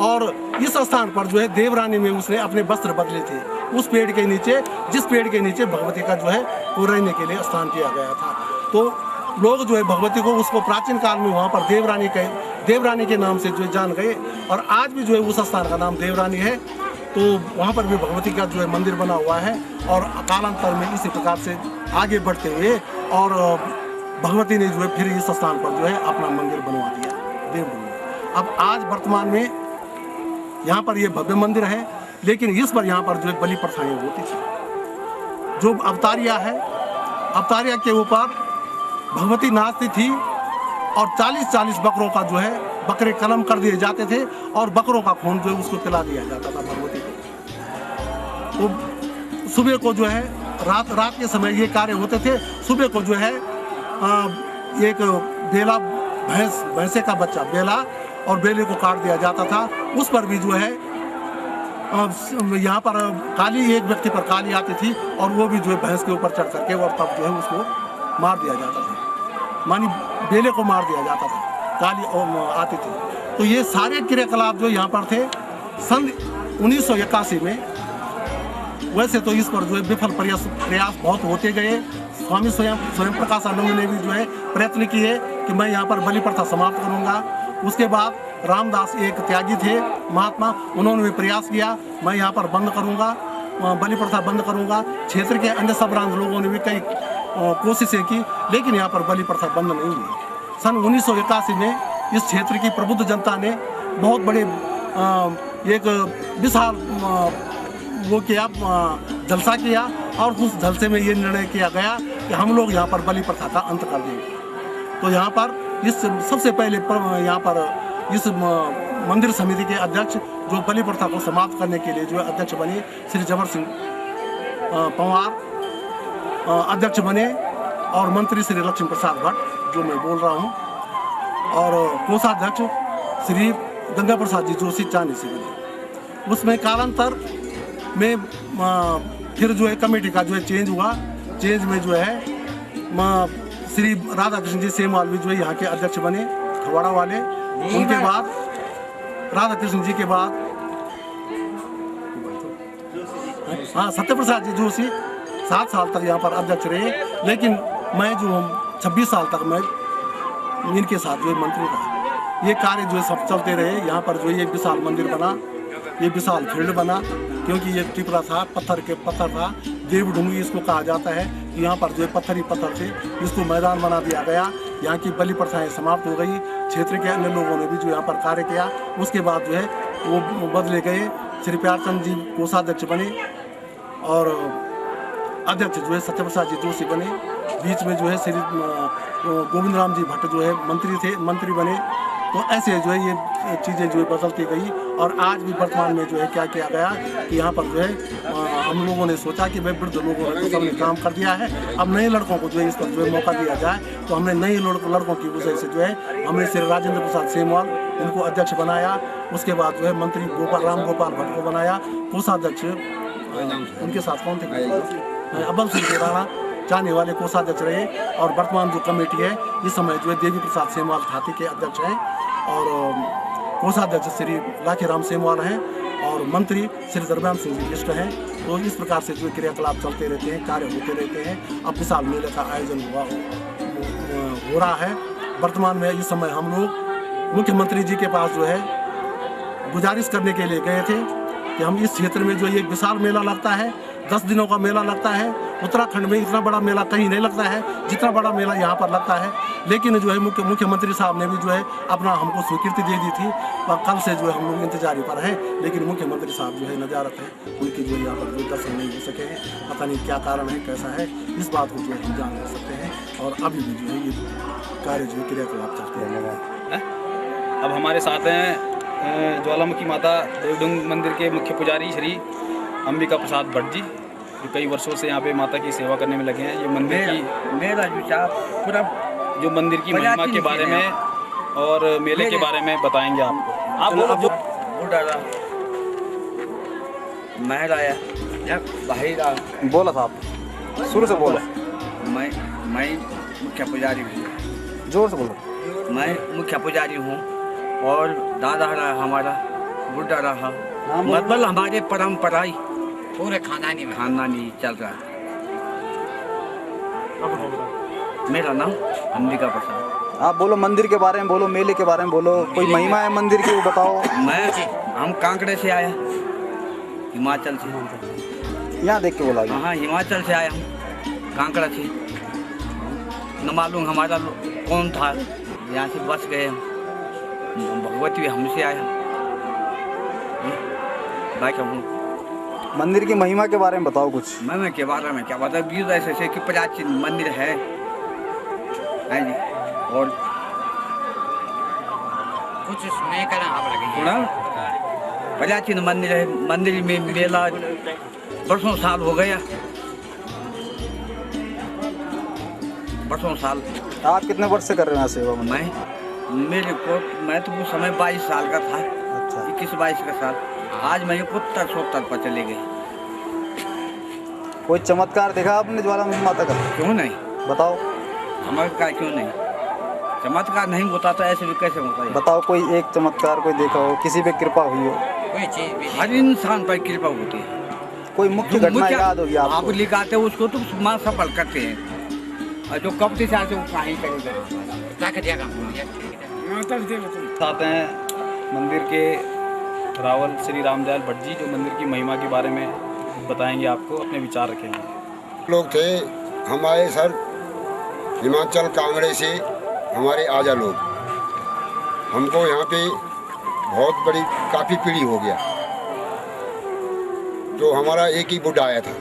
और इस स्थान पर जो है देवरानी में उसने अपने वस्त्र बदले थे, उस पेड़ के नीचे, जिस पेड़ के नीचे भगवती का जो है वो रहने के लिए स्थान किया गया था। तो लोग जो है भगवती को उसको प्राचीन काल में वहाँ पर देवरानी के नाम से जो है जान गए और आज भी जो है उस स्थान का नाम देवरानी है। तो वहाँ पर भी भगवती का जो है मंदिर बना हुआ है और कालांतर में इसी प्रकार से आगे बढ़ते हुए और भगवती ने जो है फिर इस स्थान पर जो है अपना मंदिर बनवा दिया देवभूमि। अब आज वर्तमान में यहाँ पर ये भव्य मंदिर है, लेकिन इस पर यहाँ पर जो है बलि प्रथाएं होती थी। जो अवतारिया है, अवतारिया के ऊपर भगवती नाचती थी और 40-40 बकरों का जो है बकरे कलम कर दिए जाते थे और बकरों का खून जो है उसको पिला दिया जाता था भगवती को। तो सुबह को जो है रात के समय ये कार्य होते थे। सुबह को जो है एक बेला भैंसे का बच्चा बेला और बेले को काट दिया जाता था। उस पर भी जो है यहाँ पर काली, एक व्यक्ति पर काली आती थी और वो भी जो है भैंस के ऊपर चढ़ करके और तब जो है उसको मार दिया जाता था, मानी बेले को मार दिया जाता था, काली आती थी। तो ये सारे क्रियाकलाप जो यहाँ पर थे सन 1981 में। वैसे तो इस पर जो है विफल प्रयास बहुत होते गए। स्वामी स्वयं प्रकाशानंद ने भी जो है प्रयत्न किए कि मैं यहाँ पर बलि प्रथा समाप्त करूँगा। उसके बाद रामदास एक त्यागी थे महात्मा, उन्होंने भी प्रयास किया मैं यहाँ पर बंद करूँगा, बलि प्रथा बंद करूँगा। क्षेत्र के अन्य सबरांज लोगों ने भी कई कोशिशें की, लेकिन यहाँ पर बलि प्रथा बंद नहीं हुई। सन 1981 में इस क्षेत्र की प्रबुद्ध जनता ने बहुत बड़े एक विशाल वो किया, जलसा किया और उस जलसे में ये निर्णय किया गया कि हम लोग यहाँ पर बलि प्रथा का अंत कर देंगे। तो यहाँ पर इस सबसे पहले यहाँ पर इस मंदिर समिति के अध्यक्ष जो बलि प्रथा को समाप्त करने के लिए जो अध्यक्ष बने श्री जबर सिंह पंवार अध्यक्ष बने और मंत्री श्री लक्ष्मी प्रसाद भट्ट जो मैं बोल रहा हूँ और कोषाध्यक्ष श्री गंगा प्रसाद जी जोशी चांदी से बने। उसमें कालांतर में फिर जो है कमेटी का जो है चेंज हुआ। चेंज में जो है श्री राधा कृष्ण जी सेमवाल भी जो है यहाँ के अध्यक्ष बने खवाड़ा वाले। उनके बाद राधा कृष्ण जी के बाद सत्य प्रसाद जी जोशी 7 साल तक यहाँ पर अध्यक्ष रहे, लेकिन मैं जो 26 साल तक मैं इनके साथ जो मंत्री रहा। ये कार्य जो है सब चलते रहे। यहाँ पर जो ये विशाल मंदिर बना, ये विशाल फील्ड बना, क्योंकि ये टिपरा था, पत्थर था, देवढूंगी इसको कहा जाता है। यहाँ पर जो है पत्थर ही पत्थर थे, इसको मैदान बना दिया गया। यहाँ की बलि प्रथाएं समाप्त हो गई। क्षेत्र के अन्य लोगों ने भी जो यहाँ पर कार्य किया। उसके बाद जो है वो बदले गए। श्री प्यारचंद जी कोषाध्यक्ष बने और अध्यक्ष जो है सत्यप्रसाद जी जोशी बने। बीच में जो है श्री गोविंद राम जी भट्ट जो है मंत्री बने। तो ऐसे जो है ये चीज़ें जो है बदलती गई और आज भी वर्तमान में जो है क्या किया गया कि यहाँ पर जो है हम लोगों ने सोचा कि भाई वृद्ध लोगों ने तो सबने काम कर दिया है, अब नए लड़कों को जो है इस पर जो है मौका दिया जाए। तो हमने नए लड़कों की वजह से जो है हमने श्री राजेंद्र प्रसाद सेमवाल इनको अध्यक्ष बनाया। उसके बाद जो है मंत्री राम गोपाल भट्ट को बनाया कोषाध्यक्ष। उनके साथ कौन थे? अब्बल सिंह के राणा जाने वाले कोषाध्यक्ष रहे। और वर्तमान जो कमेटी है इस समय जो है देवी प्रसाद सेमवाल थाती के अध्यक्ष हैं और कोषाध्यक्ष श्री लाखीराम सेमवाल हैं और मंत्री श्री दरबान सिंह जी इष्ट हैं। तो इस प्रकार से जो क्रियाकलाप चलते रहते हैं, कार्य होते रहते हैं। अब विशाल मेले का आयोजन हो रहा है। वर्तमान में इस समय हम लोग मुख्यमंत्री जी के पास जो है गुजारिश करने के लिए गए थे कि हम इस क्षेत्र में जो ये विशाल मेला लगता है, 10 दिनों का मेला लगता है। उत्तराखंड में इतना बड़ा मेला कहीं नहीं लगता है जितना बड़ा मेला यहाँ पर लगता है। लेकिन जो है मुख्यमंत्री साहब ने भी जो है अपना हमको स्वीकृति दे दी थी और कल से जो है हम लोग इंतजारी पर हैं। लेकिन मुख्यमंत्री साहब जो है नजारत है, उनकी जो यहाँ पर कोई दर्शन नहीं हो सके हैं। पता नहीं क्या कारण है, कैसा है, इस बात को जो है हम जान नहीं सकते हैं। और अभी भी जो है ये कार्य जो है क्रियाकलाप चलते हैं। अब हमारे साथ हैं ज्वालामुखी माता देवडूंग मंदिर के मुख्य पुजारी श्री अंबिका प्रसाद भट्ट जी, जो कई वर्षों से यहाँ पे माता की सेवा करने में लगे हैं। ये मंदिर की मेरा पूरा जो मंदिर की महिमा के बारे में और मेले के बारे में बताएंगे आपको। आप बोलो। महल आया भाई बोला साहब, शुरू से बोलो। मैं मुख्य पुजारी हूँ। जोर से बोलो। मैं मुख्य पुजारी हूँ और दादा रहा हमारा, बुढ़ा रहा, मतलब हमारे परंपरा पूरे खानदानी चल रहा है। मेरा नाम अंबिका प्रसाद। आप बोलो, मंदिर के बारे में बोलो, मेले के बारे में बोलो, कोई महिमा है मंदिर की वो बताओ। हम कांकड़े से आया, हिमाचल से। यहाँ देख के बोला। हाँ, हिमाचल से आया हम, कांकड़ा से। न मालूम हमारा कौन था, यहाँ से बस गए हम। भगवती भी हमसे आया। बाकी हम मंदिर की महिमा के बारे में बताओ कुछ। महिमा के बारे में क्या बताओ, बीज ऐसे कि प्राचीन मंदिर है जी। और कुछ सुने का ना आप लगे प्राचीन मंदिर है। मंदिर में मेला बरसों साल हो गया, बरसों साल। आप कितने वर्ष से कर रहे हैं सेवा? मैं तो उस समय 22 साल का था। अच्छा। 21-22 का साल। आज मैं 70 पर चले गए। कोई चमत्कार देखा आपने ज्वालामुखी माता का? क्यों नहीं बताओ। हमारे का क्यों नहीं? चमत्कार नहीं होता तो ऐसे भी कैसे होता है? बताओ कोई एक चमत्कार कोई देखा हो, किसी पे कृपा हुई हो। कोई चीज भी हर इंसान पर कृपा होती है। कोई मुख्य घटना याद होगी आपको? आप लिखाते हो उसको तो माँ सफल करते हैं, और जो कब से आते वो कहीं करेगा। साथ हैं मंदिर के रावल श्री रामदयाल भट्ट जी, जो मंदिर की महिमा के बारे में बताएंगे, आपको अपने विचार रखेंगे। लोग थे हमारे सर हिमाचल कांगड़े से, हमारे आजा लोग। हमको यहाँ पे बहुत बड़ी काफ़ी पीढ़ी हो गया, तो हमारा एक ही बुढ़ा आया था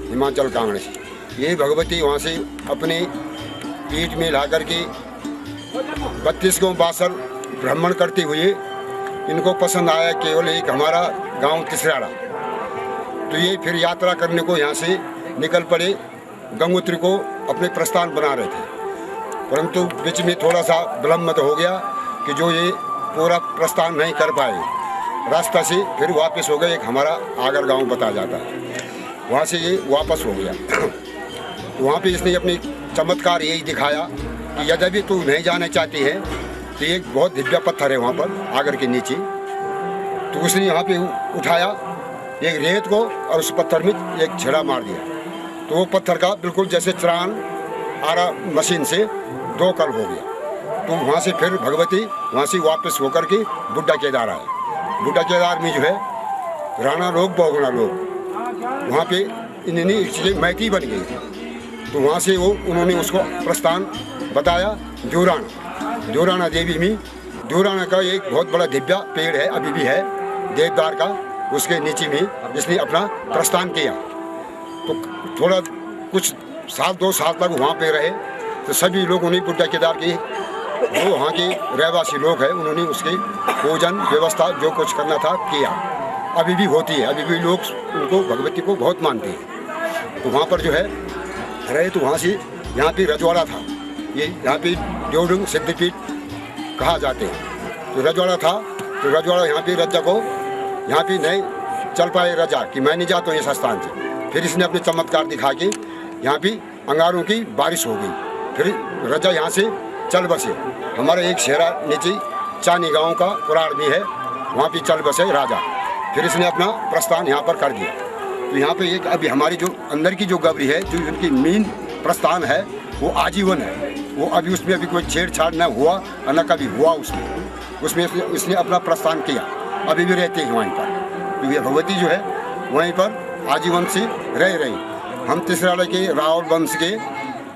हिमाचल कांगड़े से। ये भगवती वहाँ से अपने पीठ में ला करके 32 को बासर भ्रमण करते हुए इनको पसंद आया केवल एक हमारा गांव तिसराड़ा। तो ये फिर यात्रा करने को यहाँ से निकल पड़े, गंगोत्री को अपने प्रस्थान बना रहे थे। परंतु बीच में थोड़ा सा विलम्ब हो गया कि जो ये पूरा प्रस्थान नहीं कर पाए, रास्ता से फिर वापस हो गए। एक हमारा आगर गांव बताया जाता है, वहाँ से ये वापस हो गया। तो वहाँ पे इसने अपनी चमत्कार यही दिखाया कि यद्यपि तू नहीं जाना चाहती है तो एक बहुत दिव्य पत्थर है वहाँ पर आगर के नीचे। तो उसने यहाँ पे उठाया एक रेत को और उस पत्थर में एक छेड़ा मार दिया, तो वो पत्थर का बिल्कुल जैसे चरान आरा मशीन से 2 कल हो गया। तो वहाँ से फिर भगवती वहाँ से वापस होकर के बुड्ढा केदार आए। बुड्ढा केदार में जो है राणा लोग बहुगुणा लोग, वहाँ पे इन्होंने चीज़ें मैती बन गई। तो वहाँ से उन्होंने उसको प्रस्थान बताया जोराना देवी में। जोराना का एक बहुत बड़ा दिव्य पेड़ है, अभी भी है देवदार का, उसके नीचे में इसने अपना प्रस्थान किया। तो थोड़ा कुछ 2 साल तक वहाँ पे रहे। तो सभी लोग उन्हें बुड्ढा केदार के जो वहाँ के रहवासी लोग हैं उन्होंने उसके भोजन व्यवस्था जो कुछ करना था किया। अभी भी होती है, अभी भी लोग उनको भगवती को बहुत मानते हैं। तो वहाँ पर जो है रहे, तो वहाँ से यहाँ पे रजवाड़ा था, ये यहाँ पे देवडुंग सिद्धपीठ कहा जाते हैं। तो रजवाड़ा था, तो रजवाड़ा यहाँ पे रजा को यहाँ पे नहीं चल पाए रजा कि मैं नहीं जाता हूँ इस स्थान से। फिर इसने अपने चमत्कार दिखा के यहाँ पे अंगारों की बारिश हो गई, फिर रजा यहाँ से चल बसे। हमारा एक शहरा नीचे चानी गांव का कुराड़ भी है, वहाँ पे चल बसे राजा। फिर इसने अपना प्रस्थान यहाँ पर कर दिया। तो यहाँ पे एक अभी हमारी जो अंदर की जो गबरी है, जो उनकी मेन प्रस्थान है वो आजीवन है। वो अभी उसमें अभी कोई छेड़छाड़ न हुआ और न कभी हुआ उसमें इसने अपना प्रस्थान किया, अभी भी रहते हैं वहीं पर। तो ये भगवती जो है वहीं पर आजीवन से रह रही। हम तिसराड़ा के रावल वंश के,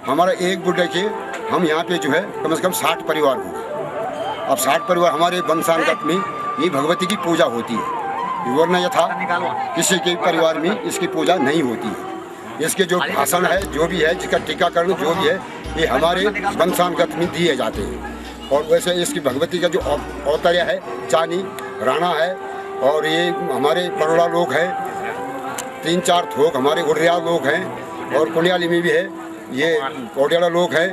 हमारा एक बुढ़े के, हम यहाँ पे जो है कम से कम 60 परिवार हो गए। अब 60 परिवार हमारे वंशांगत में ये भगवती की पूजा होती है, वरना यथा किसी के परिवार में इसकी पूजा नहीं होती है। इसके जो भाषण है, जो भी है, जिसका टीकाकरण जो भी है, ये हमारे वंशांगत में दिए जाते हैं। और वैसे इसकी भगवती का जो औतर्य है, चानी राणा है, और ये हमारे बरोड़ा लोग हैं, 3-4 थोक हमारे उड़िया लोग हैं, और कुनियाली में भी है, ये कोडियाला लोग हैं,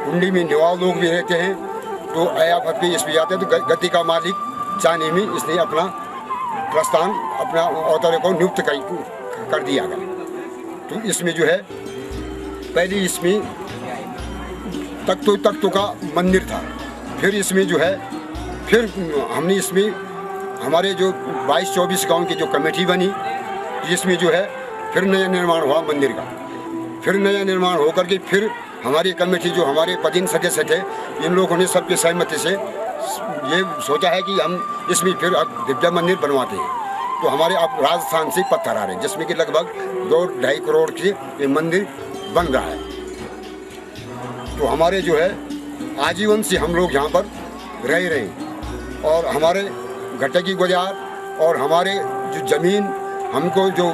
कुंडी में निवाल लोग भी रहते हैं। तो आया फत इस भी आते हैं। तो गति का मालिक चानी में इसने अपना प्रस्थान, अपना औतरे को नियुक्त कर दिया गया। तो इसमें जो है पहले इसमें तख्तों का मंदिर था, फिर इसमें जो है फिर हमने इसमें हमारे जो 22-24 गांव की जो कमेटी बनी, जिसमें जो है फिर नया निर्माण हुआ मंदिर का। फिर नया निर्माण होकर के फिर हमारी कमेटी जो हमारे पदीन सदस्य थे, इन लोगों ने सबके सहमति से ये सोचा है कि हम इसमें फिर अब दिव्या मंदिर बनवाते हैं। तो हमारे अब राजस्थान से पत्थर आ रहे हैं, जिसमें कि लगभग 2-2.5 करोड़ के ये मंदिर बन रहा है। तो हमारे जो है आजीवन से हम लोग यहाँ पर रह रहे हैं, और हमारे घटे की गुजार और हमारे जो ज़मीन हमको जो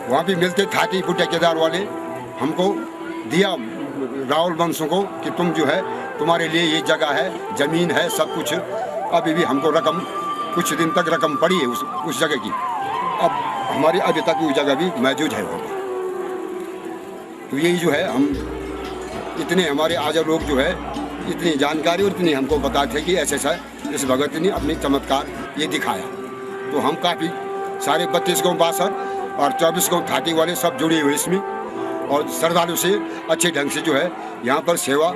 वहाँ पे मिलते थाती ठेकेदार वाले हमको दिया राहुल वंशों को कि तुम जो है तुम्हारे लिए ये जगह है, ज़मीन है, सब कुछ। अभी भी हमको रकम कुछ दिन तक रकम पड़ी है उस जगह की। अब हमारी अभी तक वो जगह भी मौजूद है वहाँ पर। तो यही जो है हम इतने हमारे आजा लोग जो है इतनी जानकारी और इतनी हमको बताते थे कि ऐसे ऐसा इस भगत ने अपनी चमत्कार ये दिखाया। तो हम काफ़ी सारे 32 गाँव बासर और 24 गाँव थाती वाले सब जुड़े हुए इसमें, और श्रद्धालु से अच्छे ढंग से जो है यहाँ पर सेवा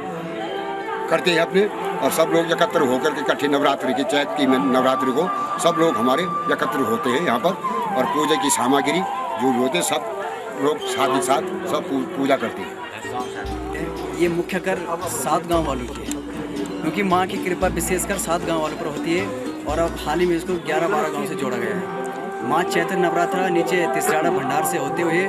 करते हैं अपने। और सब लोग एकत्र होकर के इकट्ठे नवरात्रि की चैत की नवरात्रि को सब लोग हमारे एकत्र होते हैं यहाँ पर, और पूजा की सामग्री जो भी होते सब लोग साथ ही साथ सब पूजा करते हैं। ये मुख्य कर 7 गांव वालों की है, क्योंकि माँ की कृपा विशेषकर 7 गांव वालों पर होती है, और अब हाल ही में इसको 11-12 गांव से जोड़ा गया है। माँ चैत्र नवरात्रा नीचे तिसराड़ा भंडार से होते हुए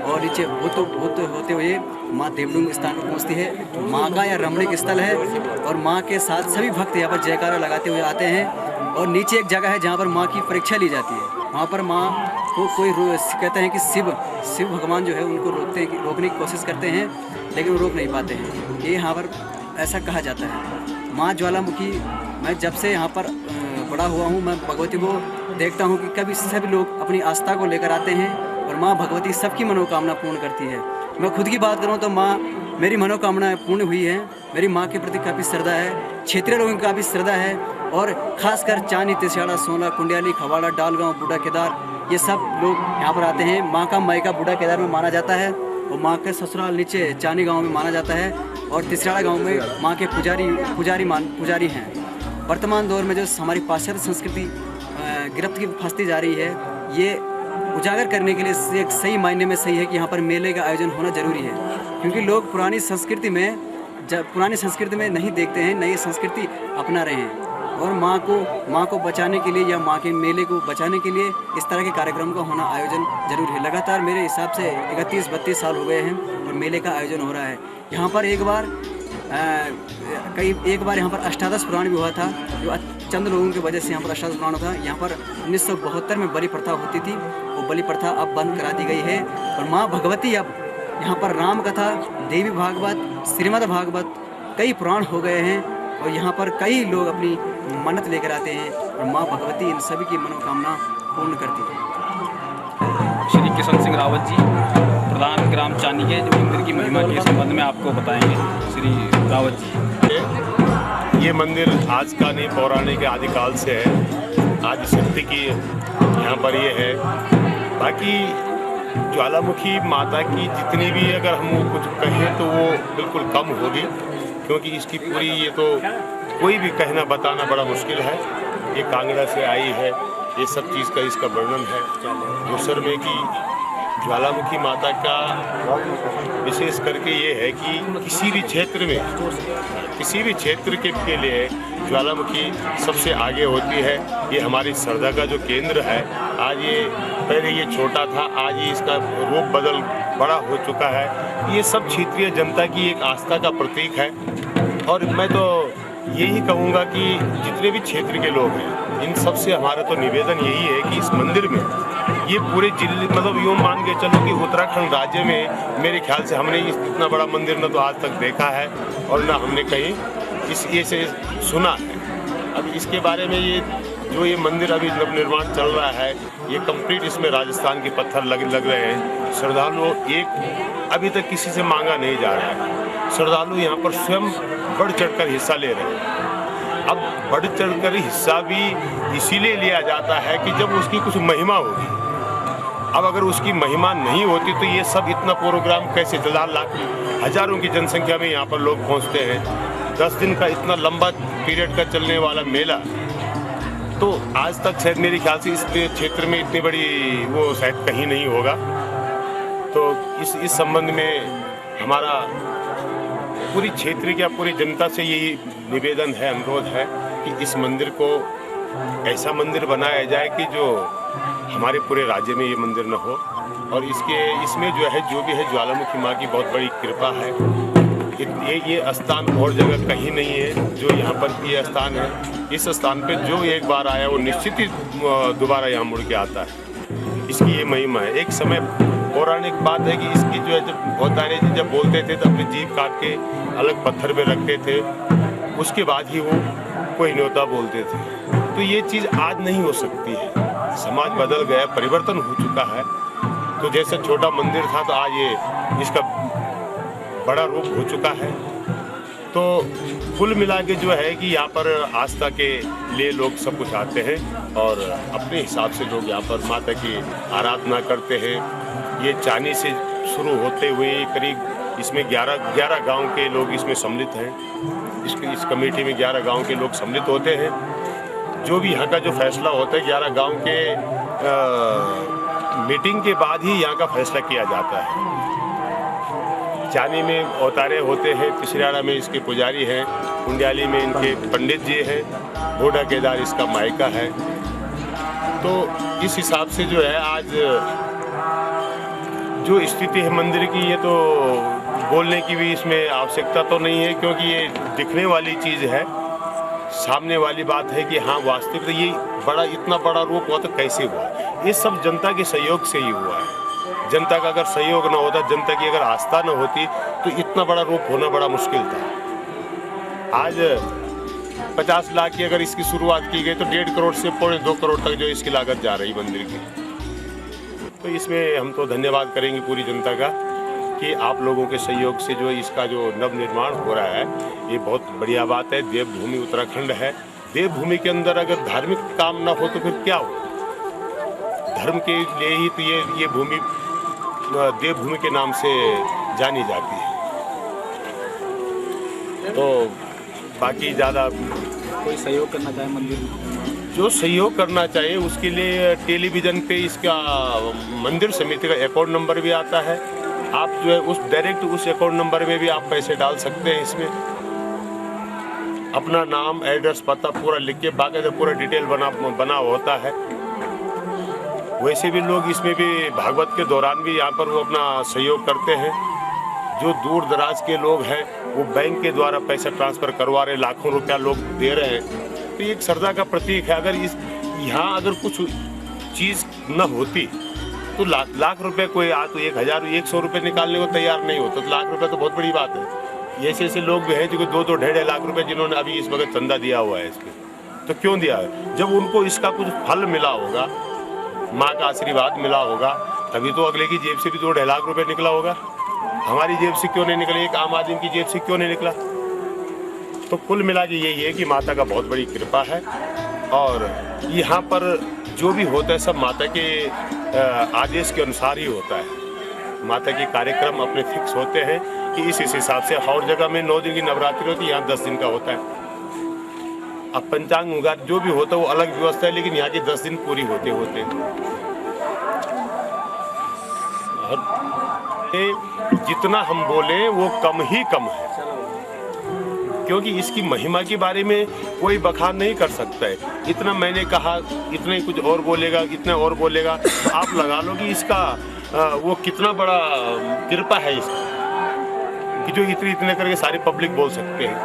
और नीचे होते हुए माँ देवडूंग स्थान पर पहुँचती है। माँ का यह रमणीक स्थल है, और माँ के साथ सभी भक्त यहाँ पर जयकारा लगाते हुए आते हैं। और नीचे एक जगह है जहाँ पर माँ की परीक्षा ली जाती है। वहाँ पर माँ को कोई कहते हैं कि शिव भगवान जो है उनको रोकने की कोशिश करते हैं, लेकिन वो रोक नहीं पाते हैं। ये यहाँ पर ऐसा कहा जाता है। माँ ज्वालामुखी, मैं जब से यहाँ पर बड़ा हुआ हूँ, मैं भगवती को देखता हूँ कि कभी सभी लोग अपनी आस्था को लेकर आते हैं, और माँ भगवती सबकी मनोकामना पूर्ण करती है। मैं खुद की बात करूँ तो माँ मेरी मनोकामनाएं पूर्ण हुई है। मेरी माँ के प्रति काफ़ी श्रद्धा है, क्षेत्रीय लोगों की काफ़ी श्रद्धा है, और ख़ासकर चानी, तिसयाड़ा, सोला, कुंडियाली, खवाड़ा, डालगांव, बूढ़ा केदार, ये सब लोग यहाँ पर आते हैं। माँ का मायका बूढ़ा केदार में माना जाता है, और माँ के ससुराल नीचे चानी गाँव में माना जाता है, और तिसयाड़ा गाँव में माँ के पुजारी हैं। वर्तमान दौर में जो हमारी पाश्चात्य संस्कृति गिरफ्त की फंसती जा रही है, ये उजागर करने के लिए एक सही मायने में सही है कि यहाँ पर मेले का आयोजन होना जरूरी है, क्योंकि लोग पुरानी संस्कृति में नहीं देखते हैं, नई संस्कृति अपना रहे हैं। और माँ को बचाने के लिए या माँ के मेले को बचाने के लिए इस तरह के कार्यक्रम का होना आयोजन जरूरी है। लगातार मेरे हिसाब से 31-32 साल हो गए हैं और मेले का आयोजन हो रहा है। यहाँ पर एक बार यहाँ पर अष्टादश पुराण भी हुआ था, जो चंद लोगों की वजह से यहाँ पर अष्टादश पुराण था। यहाँ पर 1972 में बलि प्रथा होती थी, वो बलि प्रथा अब बंद करा दी गई है। और माँ भगवती अब यहाँ पर राम कथा, देवी भागवत, श्रीमद् भागवत, कई पुराण हो गए हैं, और यहाँ पर कई लोग अपनी मन्नत लेकर आते हैं, और माँ भगवती इन सभी की मनोकामना पूर्ण करती है। श्री किशन सिंह रावत जी, प्रधान ग्राम चानी के, जो मंदिर की महिमा के संबंध में आपको बताएंगे। श्री रावत जी, ये मंदिर आज का नहीं, पौराणिक आदिकाल से है। आज शक्ति की यहाँ पर ये है। बाकी ज्वालामुखी माता की जितनी भी अगर हम कुछ कहें तो वो बिल्कुल कम होगी, क्योंकि इसकी पूरी ये तो कोई भी कहना बताना बड़ा मुश्किल है। ये कांगड़ा से आई है, ये सब चीज़ का इसका वर्णन है। दूसर में कि ज्वालामुखी माता का विशेष करके ये है कि किसी भी क्षेत्र में, किसी भी क्षेत्र के लिए ज्वालामुखी सबसे आगे होती है। ये हमारी श्रद्धा का जो केंद्र है। आज ये पहले ये छोटा था, आज ये इसका रूप बदल बड़ा हो चुका है। ये सब क्षेत्रीय जनता की एक आस्था का प्रतीक है। और मैं तो यही कहूँगा कि जितने भी क्षेत्र के लोग हैं, इन सब से हमारा तो निवेदन यही है कि इस मंदिर में, ये पूरे जिले, मतलब यूँ मान के चलो कि उत्तराखंड राज्य में मेरे ख्याल से हमने इतना बड़ा मंदिर न तो आज तक देखा है और न हमने कहीं ये से सुना है। अब इसके बारे में ये मंदिर अभी निर्माण चल रहा है, ये कंप्लीट इसमें राजस्थान के पत्थर लग रहे हैं। श्रद्धालु अभी तक किसी से मांगा नहीं जा रहा है। श्रद्धालु यहाँ पर स्वयं बढ़ चढ़कर हिस्सा ले रहे हैं। अब बढ़ चढ़कर हिस्सा भी इसीलिए लिया जाता है कि जब उसकी कुछ महिमा होगी। अब अगर उसकी महिमा नहीं होती तो ये सब इतना प्रोग्राम कैसे, 10 लाख हजारों की जनसंख्या में यहाँ पर लोग पहुँचते हैं। 10 दिन का इतना लंबा पीरियड का चलने वाला मेला, तो आज तक शायद मेरे ख्याल से इस क्षेत्र में इतनी बड़ी वो शायद कहीं नहीं होगा। तो इस संबंध में हमारा पूरी क्षेत्र की पूरी जनता से यही निवेदन है, अनुरोध है कि इस मंदिर को ऐसा मंदिर बनाया जाए कि जो हमारे पूरे राज्य में ये मंदिर न हो। और इसमें जो है जो भी है ज्वालामुखी माँ की बहुत बड़ी कृपा है। ये स्थान और जगह कहीं नहीं है जो यहाँ पर ये स्थान है। इस स्थान पे जो एक बार आया वो निश्चित ही दोबारा यहाँ मुड़ के आता है। इसकी ये महिमा है। एक समय पौराणिक बात है कि इसकी जो है जब भौतारे जी जब बोलते थे तो अपनी जीभ काट के अलग पत्थर पे रखते थे, उसके बाद ही वो कोई न्योता बोलते थे। तो ये चीज़ आज नहीं हो सकती है। समाज बदल गया, परिवर्तन हो चुका है। तो जैसे छोटा मंदिर था तो आज ये इसका बड़ा रूप हो चुका है। तो कुल मिला के जो है कि यहाँ पर आस्था के लिए लोग सब कुछ आते हैं और अपने हिसाब से लोग यहाँ पर माता की आराधना करते हैं। ये चानी से शुरू होते हुए करीब इसमें 11 गांव के लोग इसमें सम्मिलित हैं। इस कमेटी में 11 गांव के लोग सम्मिलित होते हैं। जो भी यहाँ का जो फैसला होता है 11 गांव के मीटिंग के बाद ही यहाँ का फैसला किया जाता है। चानी में अवतारे होते हैं, तिसरियाड़ा में इसके पुजारी हैं, कुंडियाली में इनके पंडित जी हैं, बूढ़ा केदार इसका मायका है। तो इस हिसाब से जो है आज जो स्थिति है मंदिर की, ये तो बोलने की भी इसमें आवश्यकता तो नहीं है, क्योंकि ये दिखने वाली चीज़ है, सामने वाली बात है कि हाँ वास्तविक ये इतना बड़ा रूप हुआ तो कैसे हुआ। ये सब जनता के सहयोग से ही हुआ है। जनता का अगर सहयोग ना होता, जनता की अगर आस्था न होती तो इतना बड़ा रूप होना बड़ा मुश्किल था। आज 50 लाख की अगर इसकी शुरुआत की गई तो 1.5 करोड़ से 2.25 करोड़ तक जो इसकी लागत जा रही मंदिर की। तो इसमें हम तो धन्यवाद करेंगे पूरी जनता का कि आप लोगों के सहयोग से जो इसका जो नव निर्माण हो रहा है, ये बहुत बढ़िया बात है। देवभूमि उत्तराखंड है। देवभूमि के अंदर अगर धार्मिक काम ना हो तो फिर क्या हो? धर्म के लिए ही तो ये भूमि देवभूमि के नाम से जानी जाती है। तो बाकी ज़्यादा कोई सहयोग करना चाहे मंदिर में, जो सहयोग करना चाहिए उसके लिए टेलीविज़न पे इसका मंदिर समिति का अकाउंट नंबर भी आता है। आप जो है उस डायरेक्ट उस अकाउंट नंबर में भी आप पैसे डाल सकते हैं। इसमें अपना नाम, एड्रेस, पता पूरा लिख के बाकायदा पूरा डिटेल बना होता है। वैसे भी लोग इसमें भी भागवत के दौरान भी यहाँ पर वो अपना सहयोग करते हैं। जो दूर दराज के लोग हैं वो बैंक के द्वारा पैसा ट्रांसफ़र करवा रहे, लाखों रुपया लोग दे रहे हैं। तो ये एक श्रद्धा का प्रतीक है। अगर यहाँ अगर कुछ चीज़ न होती तो लाख रुपए कोई आ तो 1000 100 रुपये निकालने को तैयार नहीं होता। तो लाख रुपए तो बहुत बड़ी बात है। ऐसे लोग भी हैं जो 2-2 2.5 लाख रुपए जिन्होंने अभी इस वक्त चंदा दिया हुआ है इसमें। तो क्यों दिया है? जब उनको इसका कुछ फल मिला होगा, माँ का आशीर्वाद मिला होगा, तभी तो अगले की जेब से भी 2-2.5 लाख रुपए निकला होगा। हमारी जेब से क्यों नहीं निकला? एक आम आदमी की जेब से क्यों नहीं निकला? तो कुल मिला के यही है कि माता का बहुत बड़ी कृपा है। और यहाँ पर जो भी होता है सब माता के आदेश के अनुसार ही होता है। माता के कार्यक्रम अपने फिक्स होते हैं कि इस हिसाब से हर जगह में 9 दिन की नवरात्रि होती है, यहाँ 10 दिन का होता है। अब पंचांग होगा जो भी होता है वो अलग व्यवस्था है, लेकिन यहाँ के 10 दिन पूरी होते होते जितना हम बोले वो कम ही कम है, क्योंकि इसकी महिमा के बारे में कोई बखान नहीं कर सकता है। इतना मैंने कहा, इतना ही कुछ और बोलेगा, इतना और बोलेगा। आप लगा लो कि इसका वो कितना बड़ा कृपा है इसका, कि जो इतने करके सारी पब्लिक बोल सकते हैं।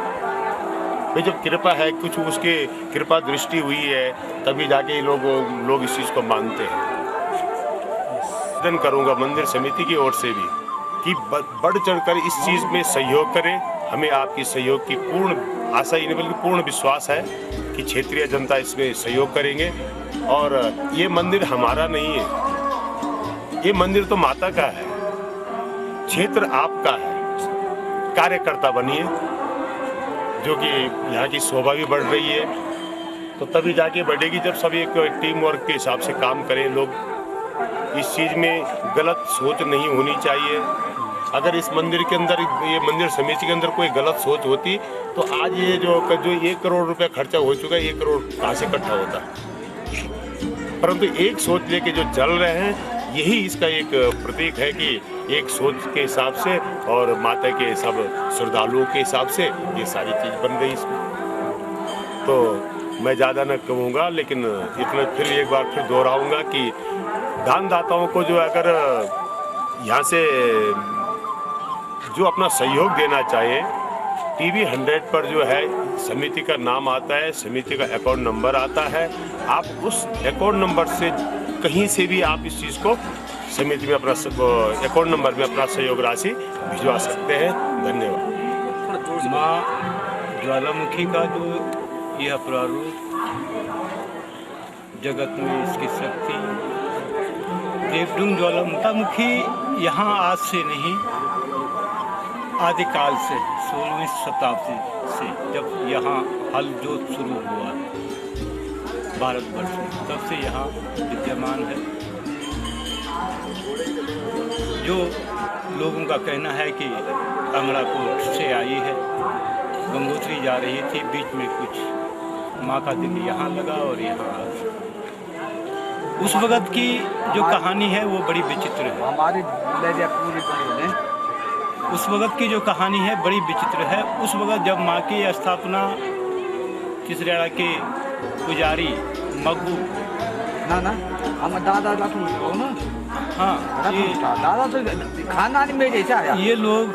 भाई जब कृपा है, कुछ उसके कृपा दृष्टि हुई है, तभी जाके लोग इस चीज़ को मानते हैं। निवेदन करूँगा मंदिर समिति की ओर से भी कि बढ़ चढ़कर इस चीज़ में सहयोग करें। हमें आपकी सहयोग की पूर्ण आशा ही नहीं बल्कि पूर्ण विश्वास है कि क्षेत्रीय जनता इसमें सहयोग करेंगे। और ये मंदिर हमारा नहीं है, ये मंदिर तो माता का है, क्षेत्र आपका है। कार्यकर्ता बनिए, जो कि यहाँ की शोभा भी बढ़ रही है। तो तभी जाके बढ़ेगी जब सब एक टीम वर्क के हिसाब से काम करें लोग। इस चीज़ में गलत सोच नहीं होनी चाहिए। अगर इस मंदिर के अंदर, ये मंदिर समिति के अंदर कोई गलत सोच होती तो आज ये जो 1 करोड़ रुपए खर्चा हो चुका है, 1 करोड़ कहाँ से इकट्ठा होता। परंतु एक सोच लेके जो चल रहे हैं, यही इसका एक प्रतीक है कि एक सोच के हिसाब से और माता के सब श्रद्धालुओं के हिसाब से ये सारी चीज़ बन गई इसमें। तो मैं ज़्यादा न कहूँगा, लेकिन इतना फिर एक बार फिर दोहराऊँगा कि दानदाताओं को जो अगर यहाँ से जो अपना सहयोग देना चाहे, टीवी 100 पर जो है समिति का नाम आता है, समिति का अकाउंट नंबर आता है। आप उस अकाउंट नंबर से कहीं से भी आप इस चीज़ को समिति में अपना अकाउंट नंबर में अपना सहयोग राशि भिजवा सकते हैं। धन्यवाद। माँ ज्वालामुखी का जो यह प्रारूप, जगत में इसकी शक्ति, देवडूंग ज्वालामुखी यहाँ आज से नहीं, आदिकाल से 16वीं शताब्दी से जब यहाँ हल जोत शुरू हुआ भारतवर्ष में, तब से यहाँ विद्यमान है। जो लोगों का कहना है कि अमरापुर से आई है, गंगोत्री जा रही थी, बीच में कुछ माँ का दिल यहाँ लगा और यहाँ आ गया। उस वक़्त की जो कहानी है वो बड़ी विचित्र है। हमारी उस वक़्त की जो कहानी है बड़ी विचित्र है। उस वक़्त जब माँ की स्थापना तिसरेड़ा के पुजारी मगू ना हम दादा ना, हाँ, दादा तो खाना नहीं मेरे जैसा। ये लोग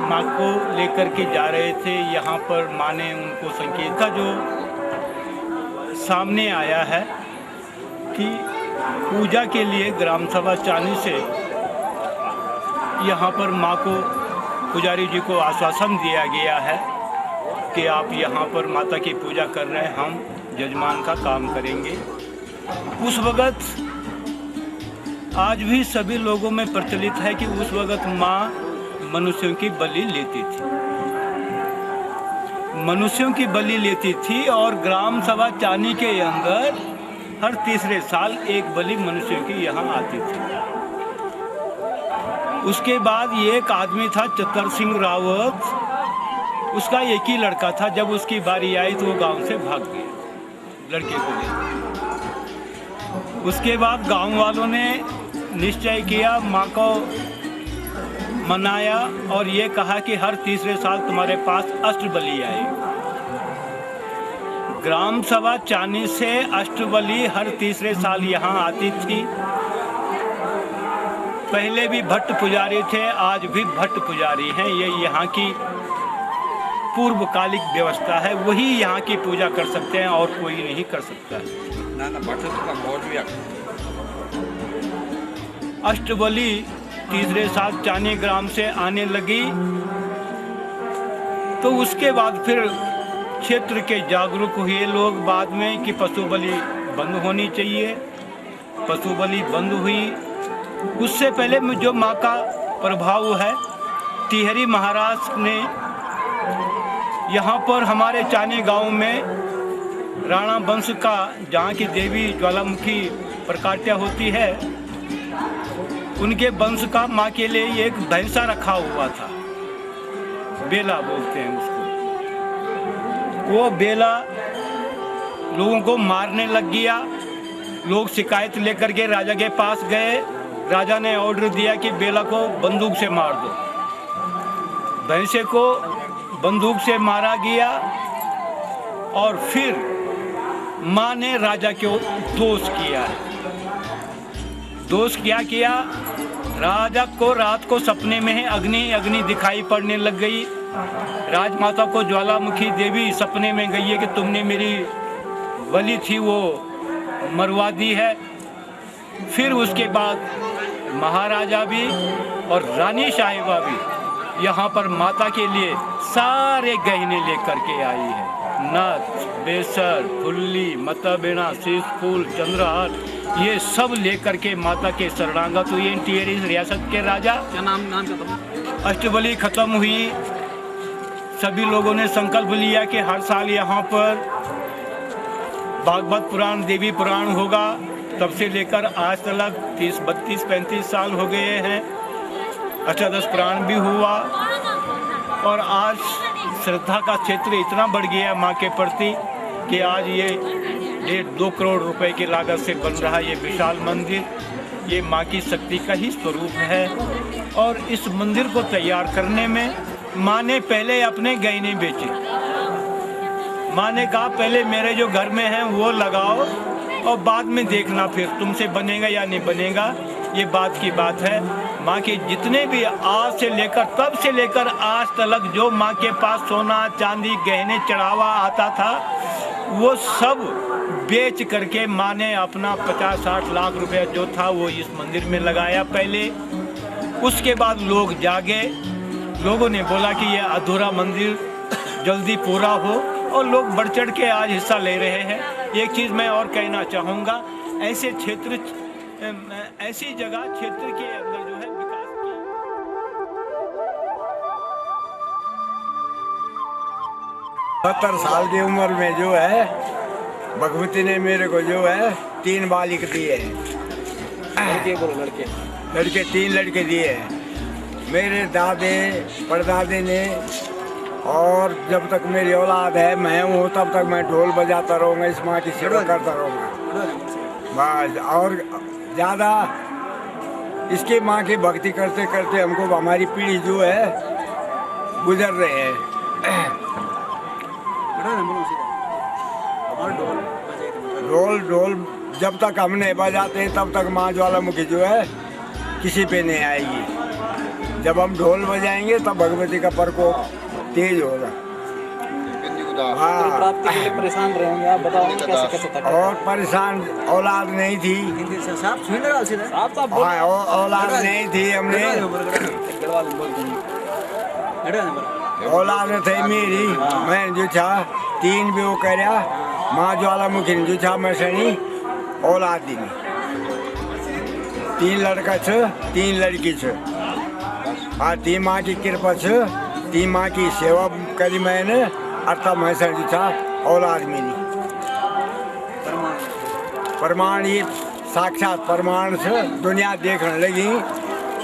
माँ को लेकर के जा रहे थे यहाँ पर। माँ ने उनको संकेत का जो सामने आया है कि पूजा के लिए ग्राम सभा चानी से यहाँ पर माँ को, पुजारी जी को आश्वासन दिया गया है कि आप यहाँ पर माता की पूजा कर रहे हैं, हम जजमान का काम करेंगे। उस वक़्त आज भी सभी लोगों में प्रचलित है कि उस वक़्त माँ मनुष्यों की बलि लेती थी, मनुष्यों की बलि लेती थी और ग्राम सभा चानी के अंदर हर तीसरे साल एक बलि मनुष्यों की यहाँ आती थी। उसके बाद एक आदमी था चतर सिंह रावत, उसका एक ही लड़का था। जब उसकी बारी आई तो वो गांव से भाग गया लड़के को लेकर। उसके बाद गांव वालों ने निश्चय किया, माँ को मनाया और ये कहा कि हर तीसरे साल तुम्हारे पास अष्टबलि आएगी। ग्राम सभा चानी से अष्टबलि हर तीसरे साल यहाँ आती थी। पहले भी भट्ट पुजारी थे, आज भी भट्ट पुजारी हैं। ये यहाँ की पूर्वकालिक व्यवस्था है, वही यहाँ की पूजा कर सकते हैं और कोई नहीं कर सकता है। अष्टबलि तीसरे साल चानी ग्राम से आने लगी तो उसके बाद फिर क्षेत्र के जागरूक हुए लोग बाद में कि पशु बलि बंद होनी चाहिए। पशु बलि बंद हुई। उससे पहले में जो माँ का प्रभाव है, टिहरी महाराज ने यहाँ पर हमारे चानी गांव में राणा वंश का, जहाँ की देवी ज्वालामुखी प्रकाट्य होती है, उनके वंश का माँ के लिए एक भैंसा रखा हुआ था, बेला बोलते हैं उसको। वो बेला लोगों को मारने लग गया। लोग शिकायत लेकर के राजा के पास गए। राजा ने ऑर्डर दिया कि बेला को बंदूक से मार दो। भैंसे को बंदूक से मारा गया और फिर माँ ने राजा को दोष किया है। दोष क्या किया? राजा को रात को सपने में अग्नि दिखाई पड़ने लग गई। राजमाता को ज्वालामुखी देवी सपने में गई है कि तुमने मेरी बलि थी वो मरवा दी है। फिर उसके बाद महाराजा भी और रानी साहिबा भी यहाँ पर माता के लिए सारे गहने लेकर के आई है। नथ, बेसर, फुल्ली, मतबेड़ा, शीश फूल, चंद्रहार, ये सब लेकर के माता के शरणागत हुए टिहरी रियासत के राजा। क्या नाम अष्टबलि खत्म हुई। सभी लोगों ने संकल्प लिया कि हर साल यहाँ पर भागवत पुराण, देवी पुराण होगा। तब से लेकर आज तक 30, 32, 35 साल हो गए हैं। अष्टादश पुराण भी हुआ और आज श्रद्धा का क्षेत्र इतना बढ़ गया माँ के प्रति कि आज ये 1.5-2 करोड़ रुपए की लागत से बन रहा ये विशाल मंदिर, ये माँ की शक्ति का ही स्वरूप है। और इस मंदिर को तैयार करने में माँ ने पहले अपने गहने बेचे। माँ ने कहा पहले मेरे जो घर में हैं वो लगाओ और बाद में देखना फिर तुमसे बनेगा या नहीं बनेगा, ये बात की बात है। माँ के जितने भी आज से लेकर तब से लेकर आज तक जो माँ के पास सोना चांदी गहने चढ़ावा आता था वो सब बेच करके माँ ने अपना 50-60 लाख रुपया जो था वो इस मंदिर में लगाया पहले। उसके बाद लोग जागे, लोगों ने बोला कि ये अधूरा मंदिर जल्दी पूरा हो और लोग बढ़ चढ़ के आज हिस्सा ले रहे हैं। एक चीज़ मैं और कहना चाहूँगा, ऐसे क्षेत्र ऐसी जगह क्षेत्र के अंदर जो है विकास की 70 साल की उम्र में जो है भगवती ने मेरे को जो है 3 बालिक दिए हैं। लड़के 3 लड़के दिए हैं मेरे दादे परदादे ने। और जब तक मेरी औलाद है मैं हूँ तब तक मैं ढोल बजाता रहूँगा, इस माँ की सेवा करता रहूँगा बस। और ज़्यादा इसके माँ की भक्ति करते करते हमको हमारी पीढ़ी जो है गुजर रहे हैं। ढोल जब तक हम नहीं बजाते हैं तब तक माँ ज्वालामुखी जो है किसी पे नहीं आएगी। जब हम ढोल बजाएंगे तब भगवती का प्रकोप तेज होगा। हाँ, परेशान रहेंगे आप बताओ कैसे कैसे तक? और परेशान औलाद नहीं थी। हाँ, औलाद नहीं थी हमने, औलाद थे मेरी। मैं जो था 3 भी वो कह रहा माँ ज्वालामुखी जो था मैं सही औलाद दी 3 लड़का छ 3 लड़की छ। हाँ, 3 माँ की कृपा छ, 3 माँ की सेवा करी मैंने और तब मैं सर जो था औलाद मिली। प्रमाण ये साक्षात प्रमाण से दुनिया देखने लगी।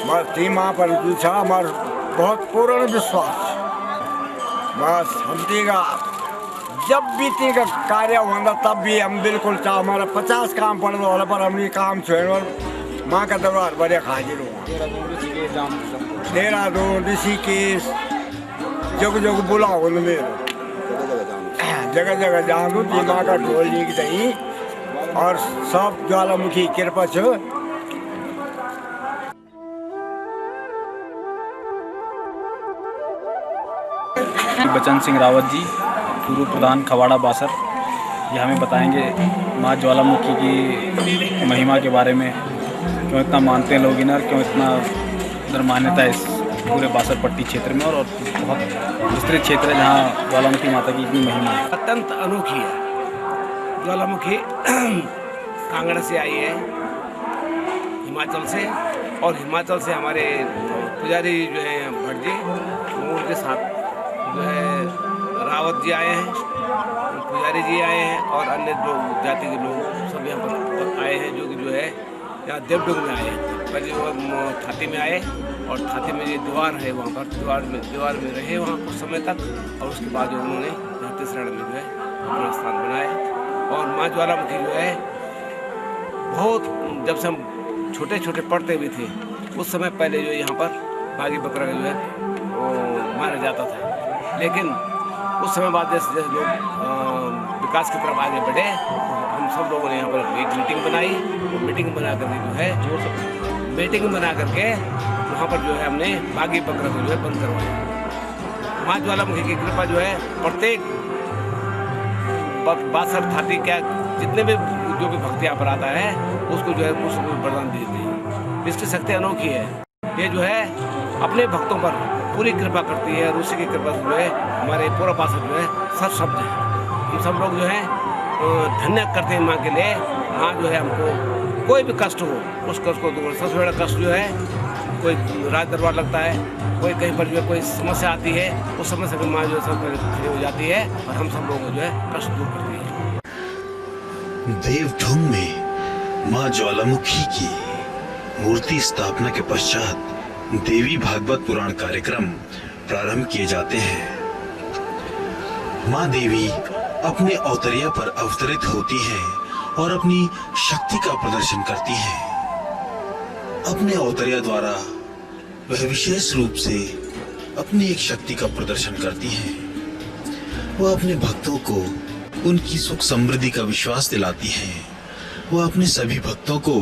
बस 3 माँ पर जो था हमारा बहुत पूर्ण विश्वास। बस हम तीगा जब भी तीगा कार्य होगा तब भी हम बिल्कुल चाह हमारा 50 काम पड़ वाला पर हम ये काम छोड़ और माँ का दरबार बड़े हाजिर हो। देहरादून ऋषिकेश जग जग बुलाओ मेरे जगह जगह जान दो माँ का ढोल लीक दही और सब ज्वालामुखी कृपा छ। बचन सिंह रावत जी, पूर्व प्रधान खवाड़ा बासर, ये हमें बताएंगे माँ ज्वालामुखी की महिमा के बारे में। क्यों इतना मानते हैं लोग इन्हें, क्यों इतना इधर मान्यता है इस पूरे बासर पट्टी क्षेत्र में और बहुत विस्तृत क्षेत्र है जहाँ ज्वालामुखी माता की इतनी महिमा है। अत्यंत अनोखी है। ज्वालामुखी कांगड़ा से आई है, हिमाचल से, और हिमाचल से हमारे पुजारी जो है भट्ट जी, उनके साथ जो है रावत जी आए हैं, पुजारी जी आए हैं और अन्य जो जाति के लोग सब यहाँ पर आए हैं, जो कि जो है यहाँ देवडुग में आए हैं। पहले वो थाती में आए और थाती में ये द्वार है, वहाँ पर द्वार में रहे वहाँ कुछ समय तक, और उसके बाद उन्होंने यहाँ तीसरा में जो है अपना स्थान बनाया। और माँ ज्वालामुखी जो है बहुत, जब से हम छोटे छोटे पढ़ते भी थे उस समय पहले जो यहाँ पर बागी बकरा जो है वो मारा जाता था। लेकिन उस समय बाद जैसे जैसे लोग विकास की तरफ आगे बढ़े, हम सब लोगों ने यहाँ पर एक मीटिंग बनाई। मीटिंग बना करके जो है मीटिंग बना करके वहाँ पर जो है हमने बागी बकरा को जो है बंद करवाया। माँ ज्वालामुखी की कृपा जो है प्रत्येक बासर थाती क्या जितने भी जो भी भक्ति यहाँ पर आता है उसको जो है उसको वरदान देती है। इसकी शक्ति अनोखी है। ये जो है अपने भक्तों पर पूरी कृपा करती है और उसी की कृपा से जो है हमारे पूरा बासर जो है सर्वशब्द है। हम सब लोग जो है धन्य करते हैं माँ के लिए। माँ जो है हमको कोई भी कष्ट हो उस कष्ट को दूर, सबसे बड़ा कष्ट जो है कोई राज दरबार लगता है, कोई कहीं पर जो है कोई समस्या आती है, उस समस्या पर माँ जो है सब खड़ी हो जाती है और हम सब लोगों को जो है कष्ट दूर करती है। देवढुंग में मां ज्वालामुखी की मूर्ति स्थापना के पश्चात देवी भागवत पुराण कार्यक्रम प्रारंभ किए जाते हैं। मां देवी अपने अवतरिया पर अवतरित होती हैं और अपनी शक्ति का प्रदर्शन करती हैं। अपने अवतरिया द्वारा वह विशेष रूप से अपनी एक शक्ति का प्रदर्शन करती हैं। वह अपने भक्तों को उनकी सुख समृद्धि का विश्वास दिलाती हैं। वह अपने सभी भक्तों को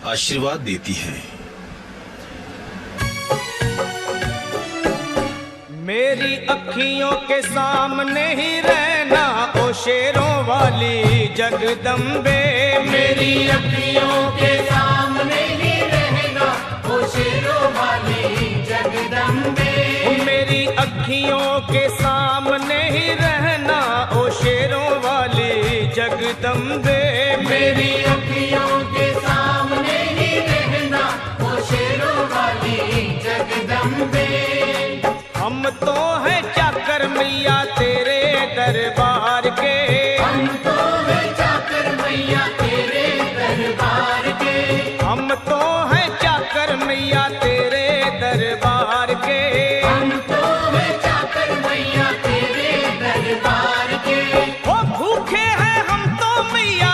आशीर्वाद देती हैं। मेरी अखियों के सामने ही रहना ओ शेरों वाली जगदम्बे। मेरी अखियों के सामने ही रहना ओ शेरों वाली जगदम्बे। मेरी अखियों के सामने ही रहना ओ शेरों वाली जगदम्बे। मेरी अखियों के सामने ही रहना ओ शेरों वाली जगदम्बे। हम तो हैं चाकर मैया तेरे दरबार के। हम तो हैं चाकर मैया तेरे दरबार के। हम तो हैं चाकर मैया तेरे दरबार के। हम तो हैं चाकर मैया तेरे दरबार के। ओ भूखे हैं हम तो मैया,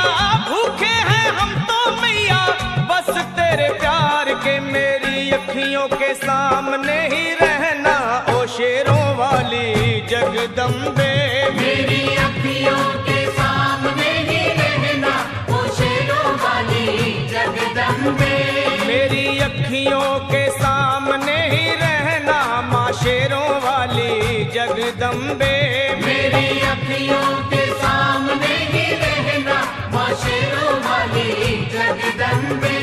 भूखे हैं हम तो मैया, बस तेरे प्यार के। मेरी अखियों के सामने ही रहना ओ शेरों वाली जगदम्बे। मेरी अखियों के सामने ही रहना ओ शेरों वाली जगदम्बे। मेरी अखियों के सामने ही रहना माँ शेरों वाली जगदम्बे। मेरी अखियों के सामने ही रहना माँ शेरों वाली जगदम्बे।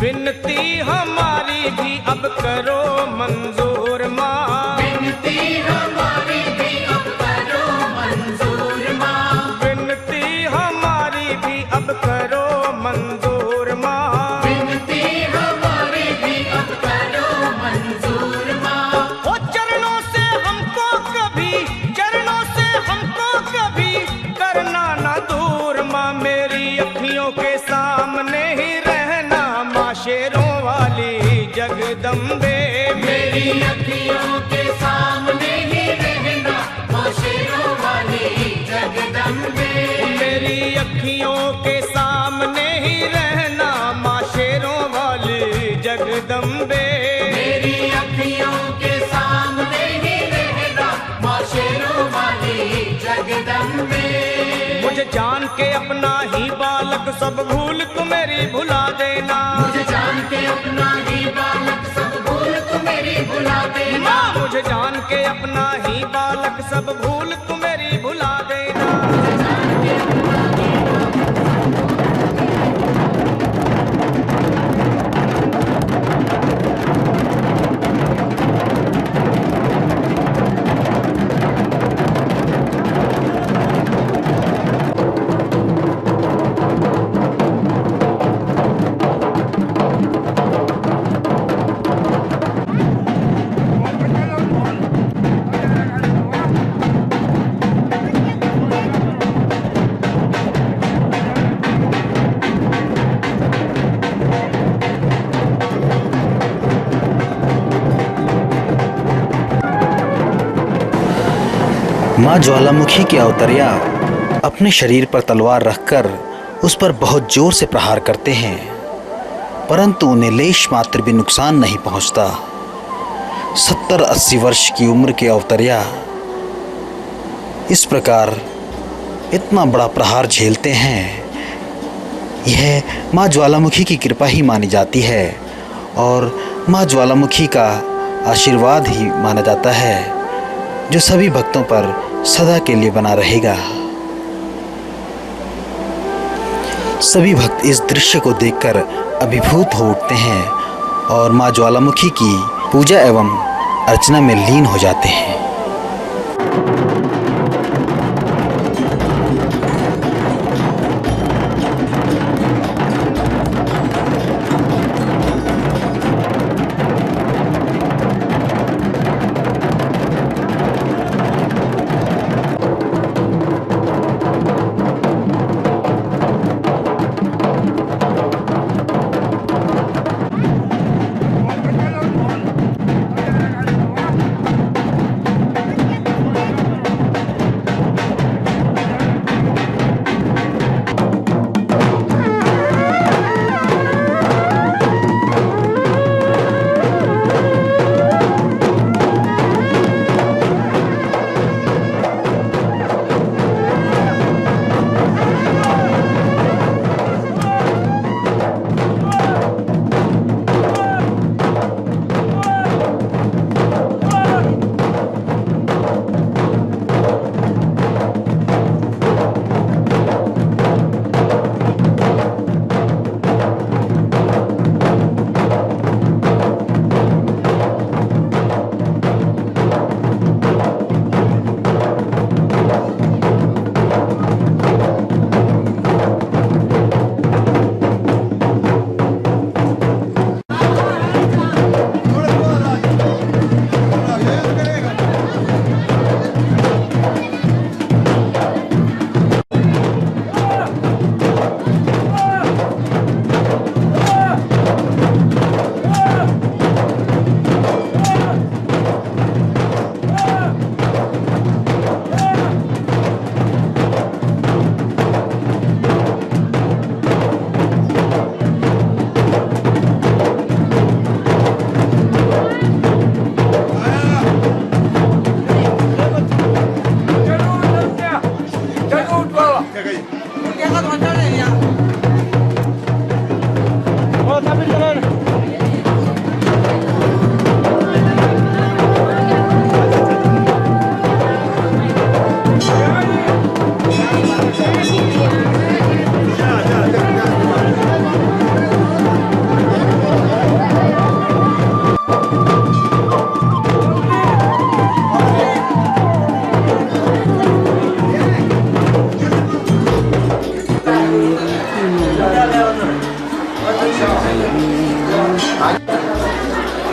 विनती हमारी भी अब करो मंजूर माँ। विनती हमारी भी अब करो मंजूर माँ। विनती हमारी भी अब करो मंजूर माँ। विनती हमारी भी अब करो मंजूर माँ। ओ चरणों से हमको कभी, चरणों से हमको कभी करना ना दूर माँ। मेरी अखियों के सामने ही रहना माँ शेरों वाली जगदम्बे। मेरी अखियों के सामने ही रहना माँ शेरों वाली जगदम्बे। मेरी अखियों के सामने ही रहना माँ शेरों वाली जगदम्बे। मेरी अखियों के सामने ही रहना माँ शेरों वाली जगदम्बे। मुझे जान के अपना ही बालक सब भूल तू मेरी भुला देना। मुझे जान के अपना ही बालक सब भूल तू मेरी भुला देना। मुझे जान के अपना ही बालक सब भूल तू मेरी भुला देना। मुझे जान के अपना ही माँ ज्वालामुखी के अवतरिया अपने शरीर पर तलवार रखकर उस पर बहुत जोर से प्रहार करते हैं, परंतु उन्हें लेश मात्र भी नुकसान नहीं पहुंचता। 70-80 वर्ष की उम्र के अवतरिया इस प्रकार इतना बड़ा प्रहार झेलते हैं। यह माँ ज्वालामुखी की कृपा ही मानी जाती है और माँ ज्वालामुखी का आशीर्वाद ही माना जाता है, जो सभी भक्तों पर सदा के लिए बना रहेगा। सभी भक्त इस दृश्य को देखकर अभिभूत हो उठते हैं और माँ ज्वालामुखी की पूजा एवं अर्चना में लीन हो जाते हैं।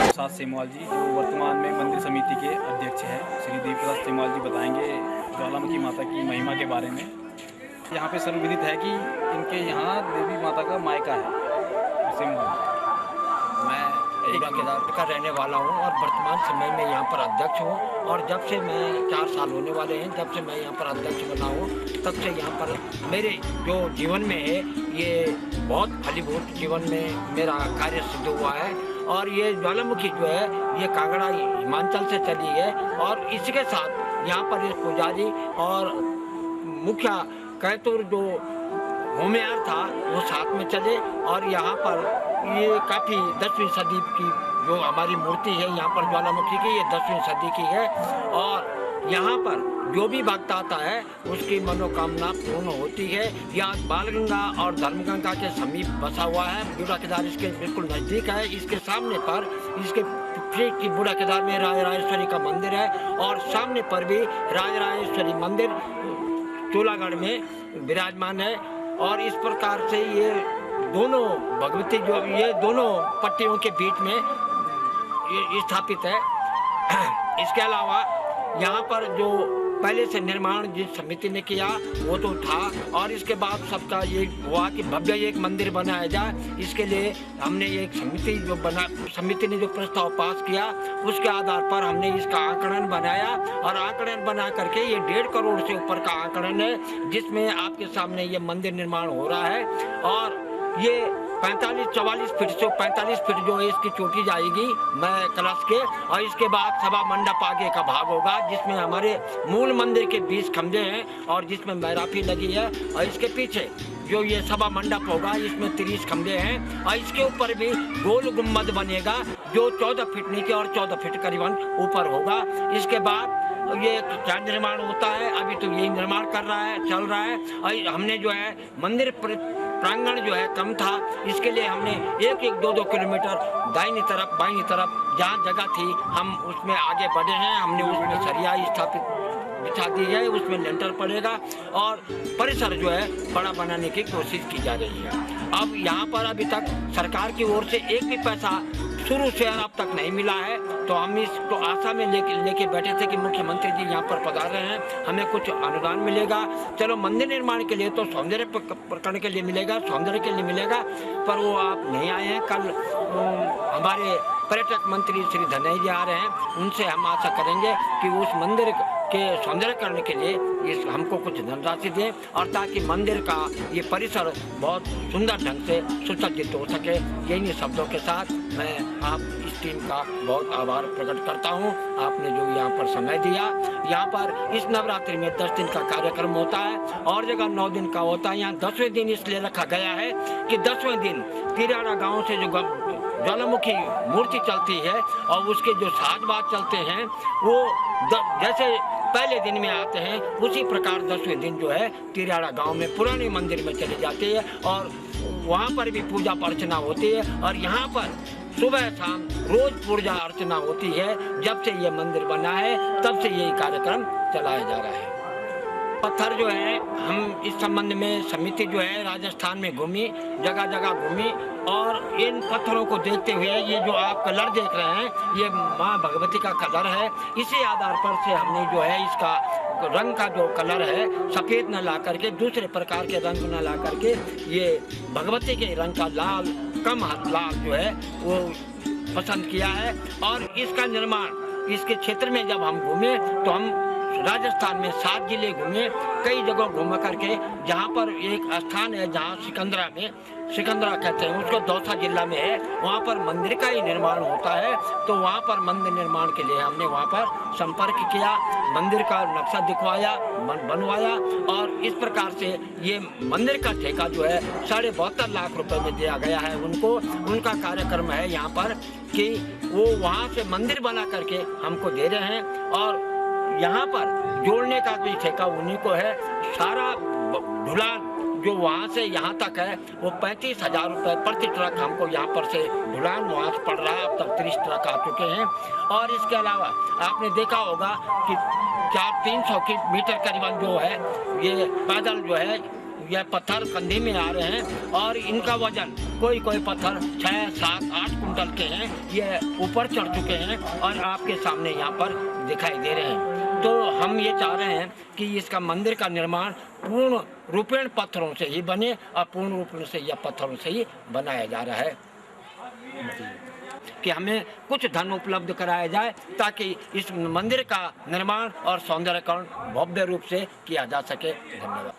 प्रसाद सेमवाल जी जो वर्तमान में मंदिर समिति के अध्यक्ष हैं, श्री देवी प्रसाद सेमवाल जी बताएंगे ज्वालामुखी माता की महिमा के बारे में। यहाँ पे सर्वविदित है कि इनके यहाँ देवी माता का मायका है सेमवाल। मैं केदार का रहने वाला हूँ और वर्तमान समय में यहाँ पर अध्यक्ष हूँ। और जब से मैं 4 साल होने वाले हैं, जब से मैं यहाँ पर अध्यक्ष बना हूँ, तब से यहाँ पर मेरे जो जीवन में है ये बहुत फलीभूत जीवन में मेरा कार्य सिद्ध हुआ है। और ये ज्वालामुखी जो है ये कांगड़ा हिमाचल से चली है और इसके साथ यहाँ पर ये पुजारी और मुखिया कैतुर जो होमियार था वो साथ में चले। और यहाँ पर ये काफ़ी 10वीं सदी की जो हमारी मूर्ति है यहाँ पर ज्वालामुखी की, ये 10वीं सदी की है। और यहाँ पर जो भी भक्त आता है उसकी मनोकामना पूर्ण होती है। यहाँ बालगंगा और धर्मगंगा के समीप बसा हुआ है। बूढ़ा केदार इसके बिल्कुल नज़दीक है। इसके सामने पर इसके की बूढ़ा केदार में राजराजेश्वरी का मंदिर है और सामने पर भी राजराजेश्वरी मंदिर चोलागढ़ में विराजमान है। और इस प्रकार से ये दोनों भगवती जो ये दोनों पट्टियों के बीच में ये स्थापित है। इसके अलावा यहाँ पर जो पहले से निर्माण जिस समिति ने किया वो तो था और इसके बाद सबका ये हुआ कि भव्य एक मंदिर बनाया जाए। इसके लिए हमने एक समिति ने जो प्रस्ताव पास किया उसके आधार पर हमने इसका आंकड़न बनाया और आंकड़न बना करके ये 1.5 करोड़ से ऊपर का आंकड़न है जिसमें आपके सामने ये मंदिर निर्माण हो रहा है। और ये 44 फीट से 45 फीट जो है इसकी चोटी जाएगी मैं कलश के। और इसके बाद सभा मंडप आगे का भाग होगा जिसमें हमारे मूल मंदिर के 20 खंभे हैं और जिसमें मैराफी लगी है। और इसके पीछे जो ये सभा मंडप होगा इसमें 30 खंभे हैं और इसके ऊपर भी गोल गुम्बद बनेगा जो 14 फीट नीचे और 14 फीट करीबन ऊपर होगा। इसके बाद ये क्या निर्माण होता है अभी तो यही निर्माण कर रहा है, चल रहा है। और हमने जो है मंदिर प्रांगण जो है कम था, इसके लिए हमने 1-2 किलोमीटर दाहिनी तरफ बाईं तरफ जहाँ जगह थी हम उसमें आगे बढ़े हैं। हमने उसमें सरिया स्थापित बिछा दी है, उसमें लेंटर पड़ेगा और परिसर जो है बड़ा बनाने की कोशिश की जा रही है। अब यहाँ पर अभी तक सरकार की ओर से एक भी पैसा शुरू से अब तक नहीं मिला है, तो हम इसको आशा में लेके बैठे थे कि मुख्यमंत्री जी यहाँ पर पधार रहे हैं, हमें कुछ अनुदान मिलेगा। चलो मंदिर निर्माण के लिए तो सौंदर्य प्रकरण के लिए मिलेगा, सौंदर्य के लिए मिलेगा, पर वो आप नहीं आए हैं। कल हमारे पर्यटक मंत्री श्री धनई जी आ रहे हैं, उनसे हम आशा करेंगे कि उस मंदिर के सौंदर्यकरण के लिए इस हमको कुछ धनराशि दें और ताकि मंदिर का ये परिसर बहुत सुंदर ढंग से सुसज्जित हो सके। यही शब्दों के साथ मैं आप इस टीम का बहुत आभार प्रकट करता हूँ, आपने जो यहाँ पर समय दिया। यहाँ पर इस नवरात्रि में 10 दिन का कार्यक्रम होता है और जगह 9 दिन का होता है। यहाँ 10वें दिन इसलिए रखा गया है कि 10वें दिन तिराड़ा गाँव से जो ज्वालामुखी मूर्ति चलती है और उसके जो साजबाज चलते हैं वो जैसे पहले दिन में आते हैं उसी प्रकार 10वें दिन जो है तिराड़ा गांव में पुराने मंदिर में चले जाते हैं और वहां पर भी पूजा अर्चना होती है। और यहाँ पर सुबह शाम रोज पूजा अर्चना होती है। जब से ये मंदिर बना है तब से यही कार्यक्रम चलाया जा रहा है। पत्थर जो है हम इस संबंध में समिति जो है राजस्थान में घूमी, जगह जगह घूमी और इन पत्थरों को देखते हुए ये जो आप कलर देख रहे हैं ये माँ भगवती का कलर है। इसी आधार पर से हमने जो है इसका रंग का जो कलर है सफ़ेद न ला करके दूसरे प्रकार के रंग न ला करके ये भगवती के रंग का लाल कम लाल जो है वो पसंद किया है। और इसका निर्माण इसके क्षेत्र में जब हम घूमे तो हम राजस्थान में 7 जिले घूमे, कई जगह घूम करके, जहाँ पर एक स्थान है जहाँ सिकंदरा में, सिकंदरा कहते हैं उसको, दौसा जिला में है, वहाँ पर मंदिर का ही निर्माण होता है। तो वहाँ पर मंदिर निर्माण के लिए हमने वहाँ पर संपर्क किया, मंदिर का नक्शा दिखवाया, बनवाया, और इस प्रकार से ये मंदिर का ठेका जो है 72.5 लाख रुपए में दिया गया है उनको। उनका कार्यक्रम है यहाँ पर कि वो वहाँ से मंदिर बना करके हमको दे रहे हैं, और यहाँ पर जोड़ने का भी ठेका उन्हीं को है। सारा ढुलान जो वहाँ से यहाँ तक है वो 35,000 रुपये प्रति ट्रक हमको यहाँ पर से ढुलान वहाँ से पड़ रहा है। अब तक 30 ट्रक आ चुके हैं। और इसके अलावा आपने देखा होगा कि 300 मीटर करीबन जो है ये पैदल जो है यह पत्थर कंधे में आ रहे हैं, और इनका वजन कोई पत्थर 6, 7, 8 कुंटल के हैं, ये ऊपर चढ़ चुके हैं और आपके सामने यहाँ पर दिखाई दे रहे हैं। तो हम ये चाह रहे हैं कि इसका मंदिर का निर्माण पूर्ण रूपेण पत्थरों से ही बने, और पूर्ण रूपेण से या पत्थरों से ही बनाया जा रहा है कि हमें कुछ धन उपलब्ध कराया जाए ताकि इस मंदिर का निर्माण और सौंदर्यकरण भव्य रूप से किया जा सके। धन्यवाद।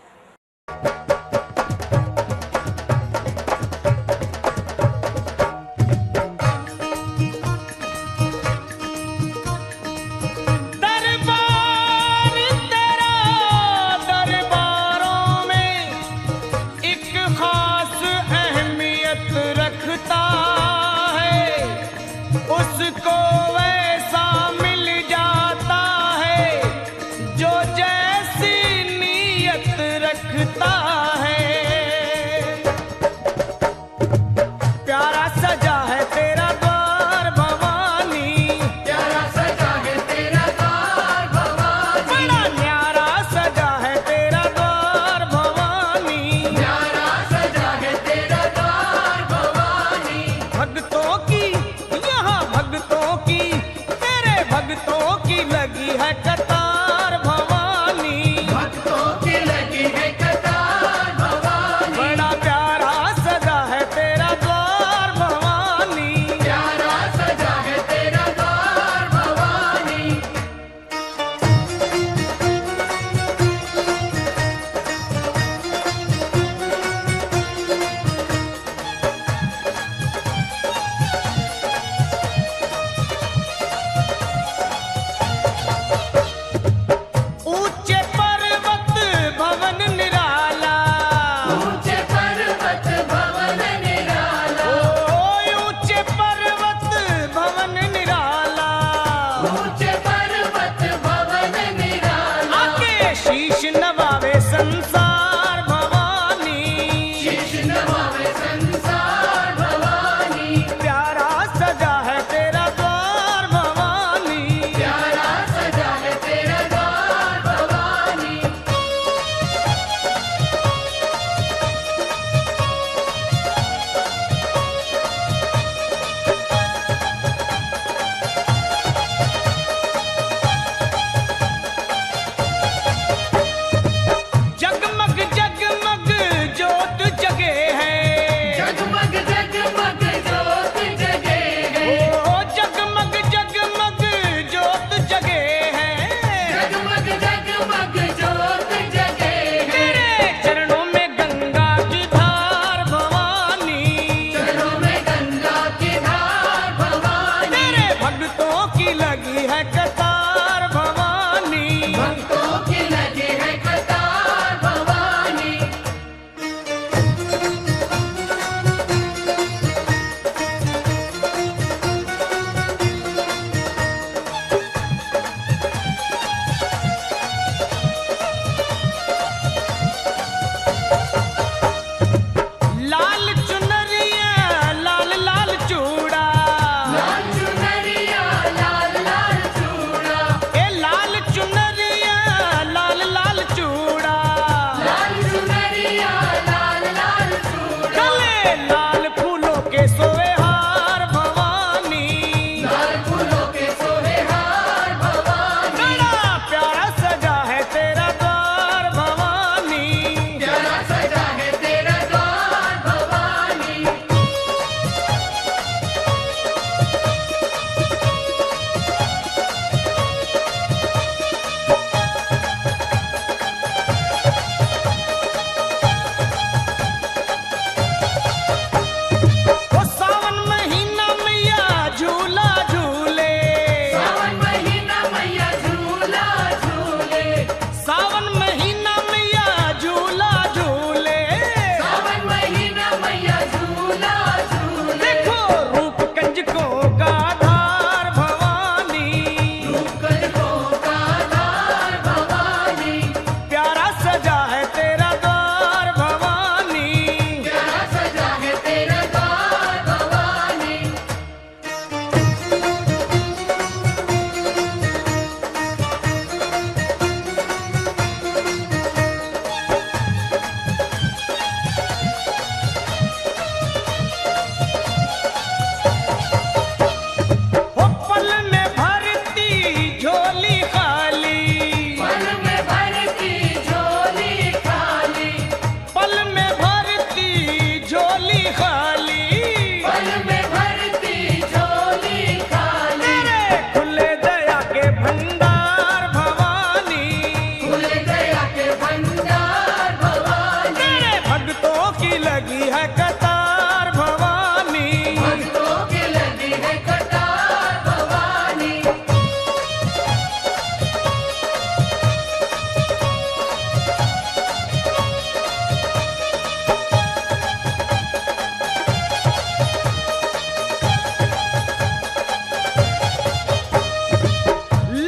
लगी है कतार भवानी, भक्तों की लगी है कतार भवानी।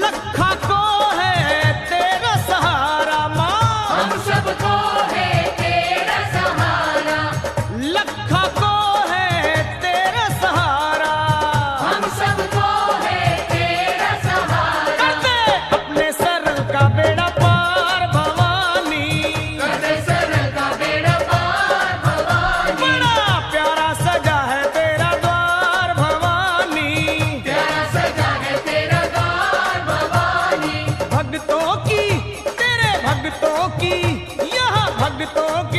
लखा को है तेरा सहारा माँ, हम सबको है तेरा सहारा, लखा को है तेरा सहारा, हम सबको है तेरा सहारा। करते अपने सर का बेड़ा पार भवानी, करते सर का बेड़ा पार भवानी। बड़ा प्यारा सजा है तेरा द्वार भवानी, प्यारा सजा है तेरा द्वार भवानी। भक्तों की तेरे भक्तों की यहाँ भक्तों की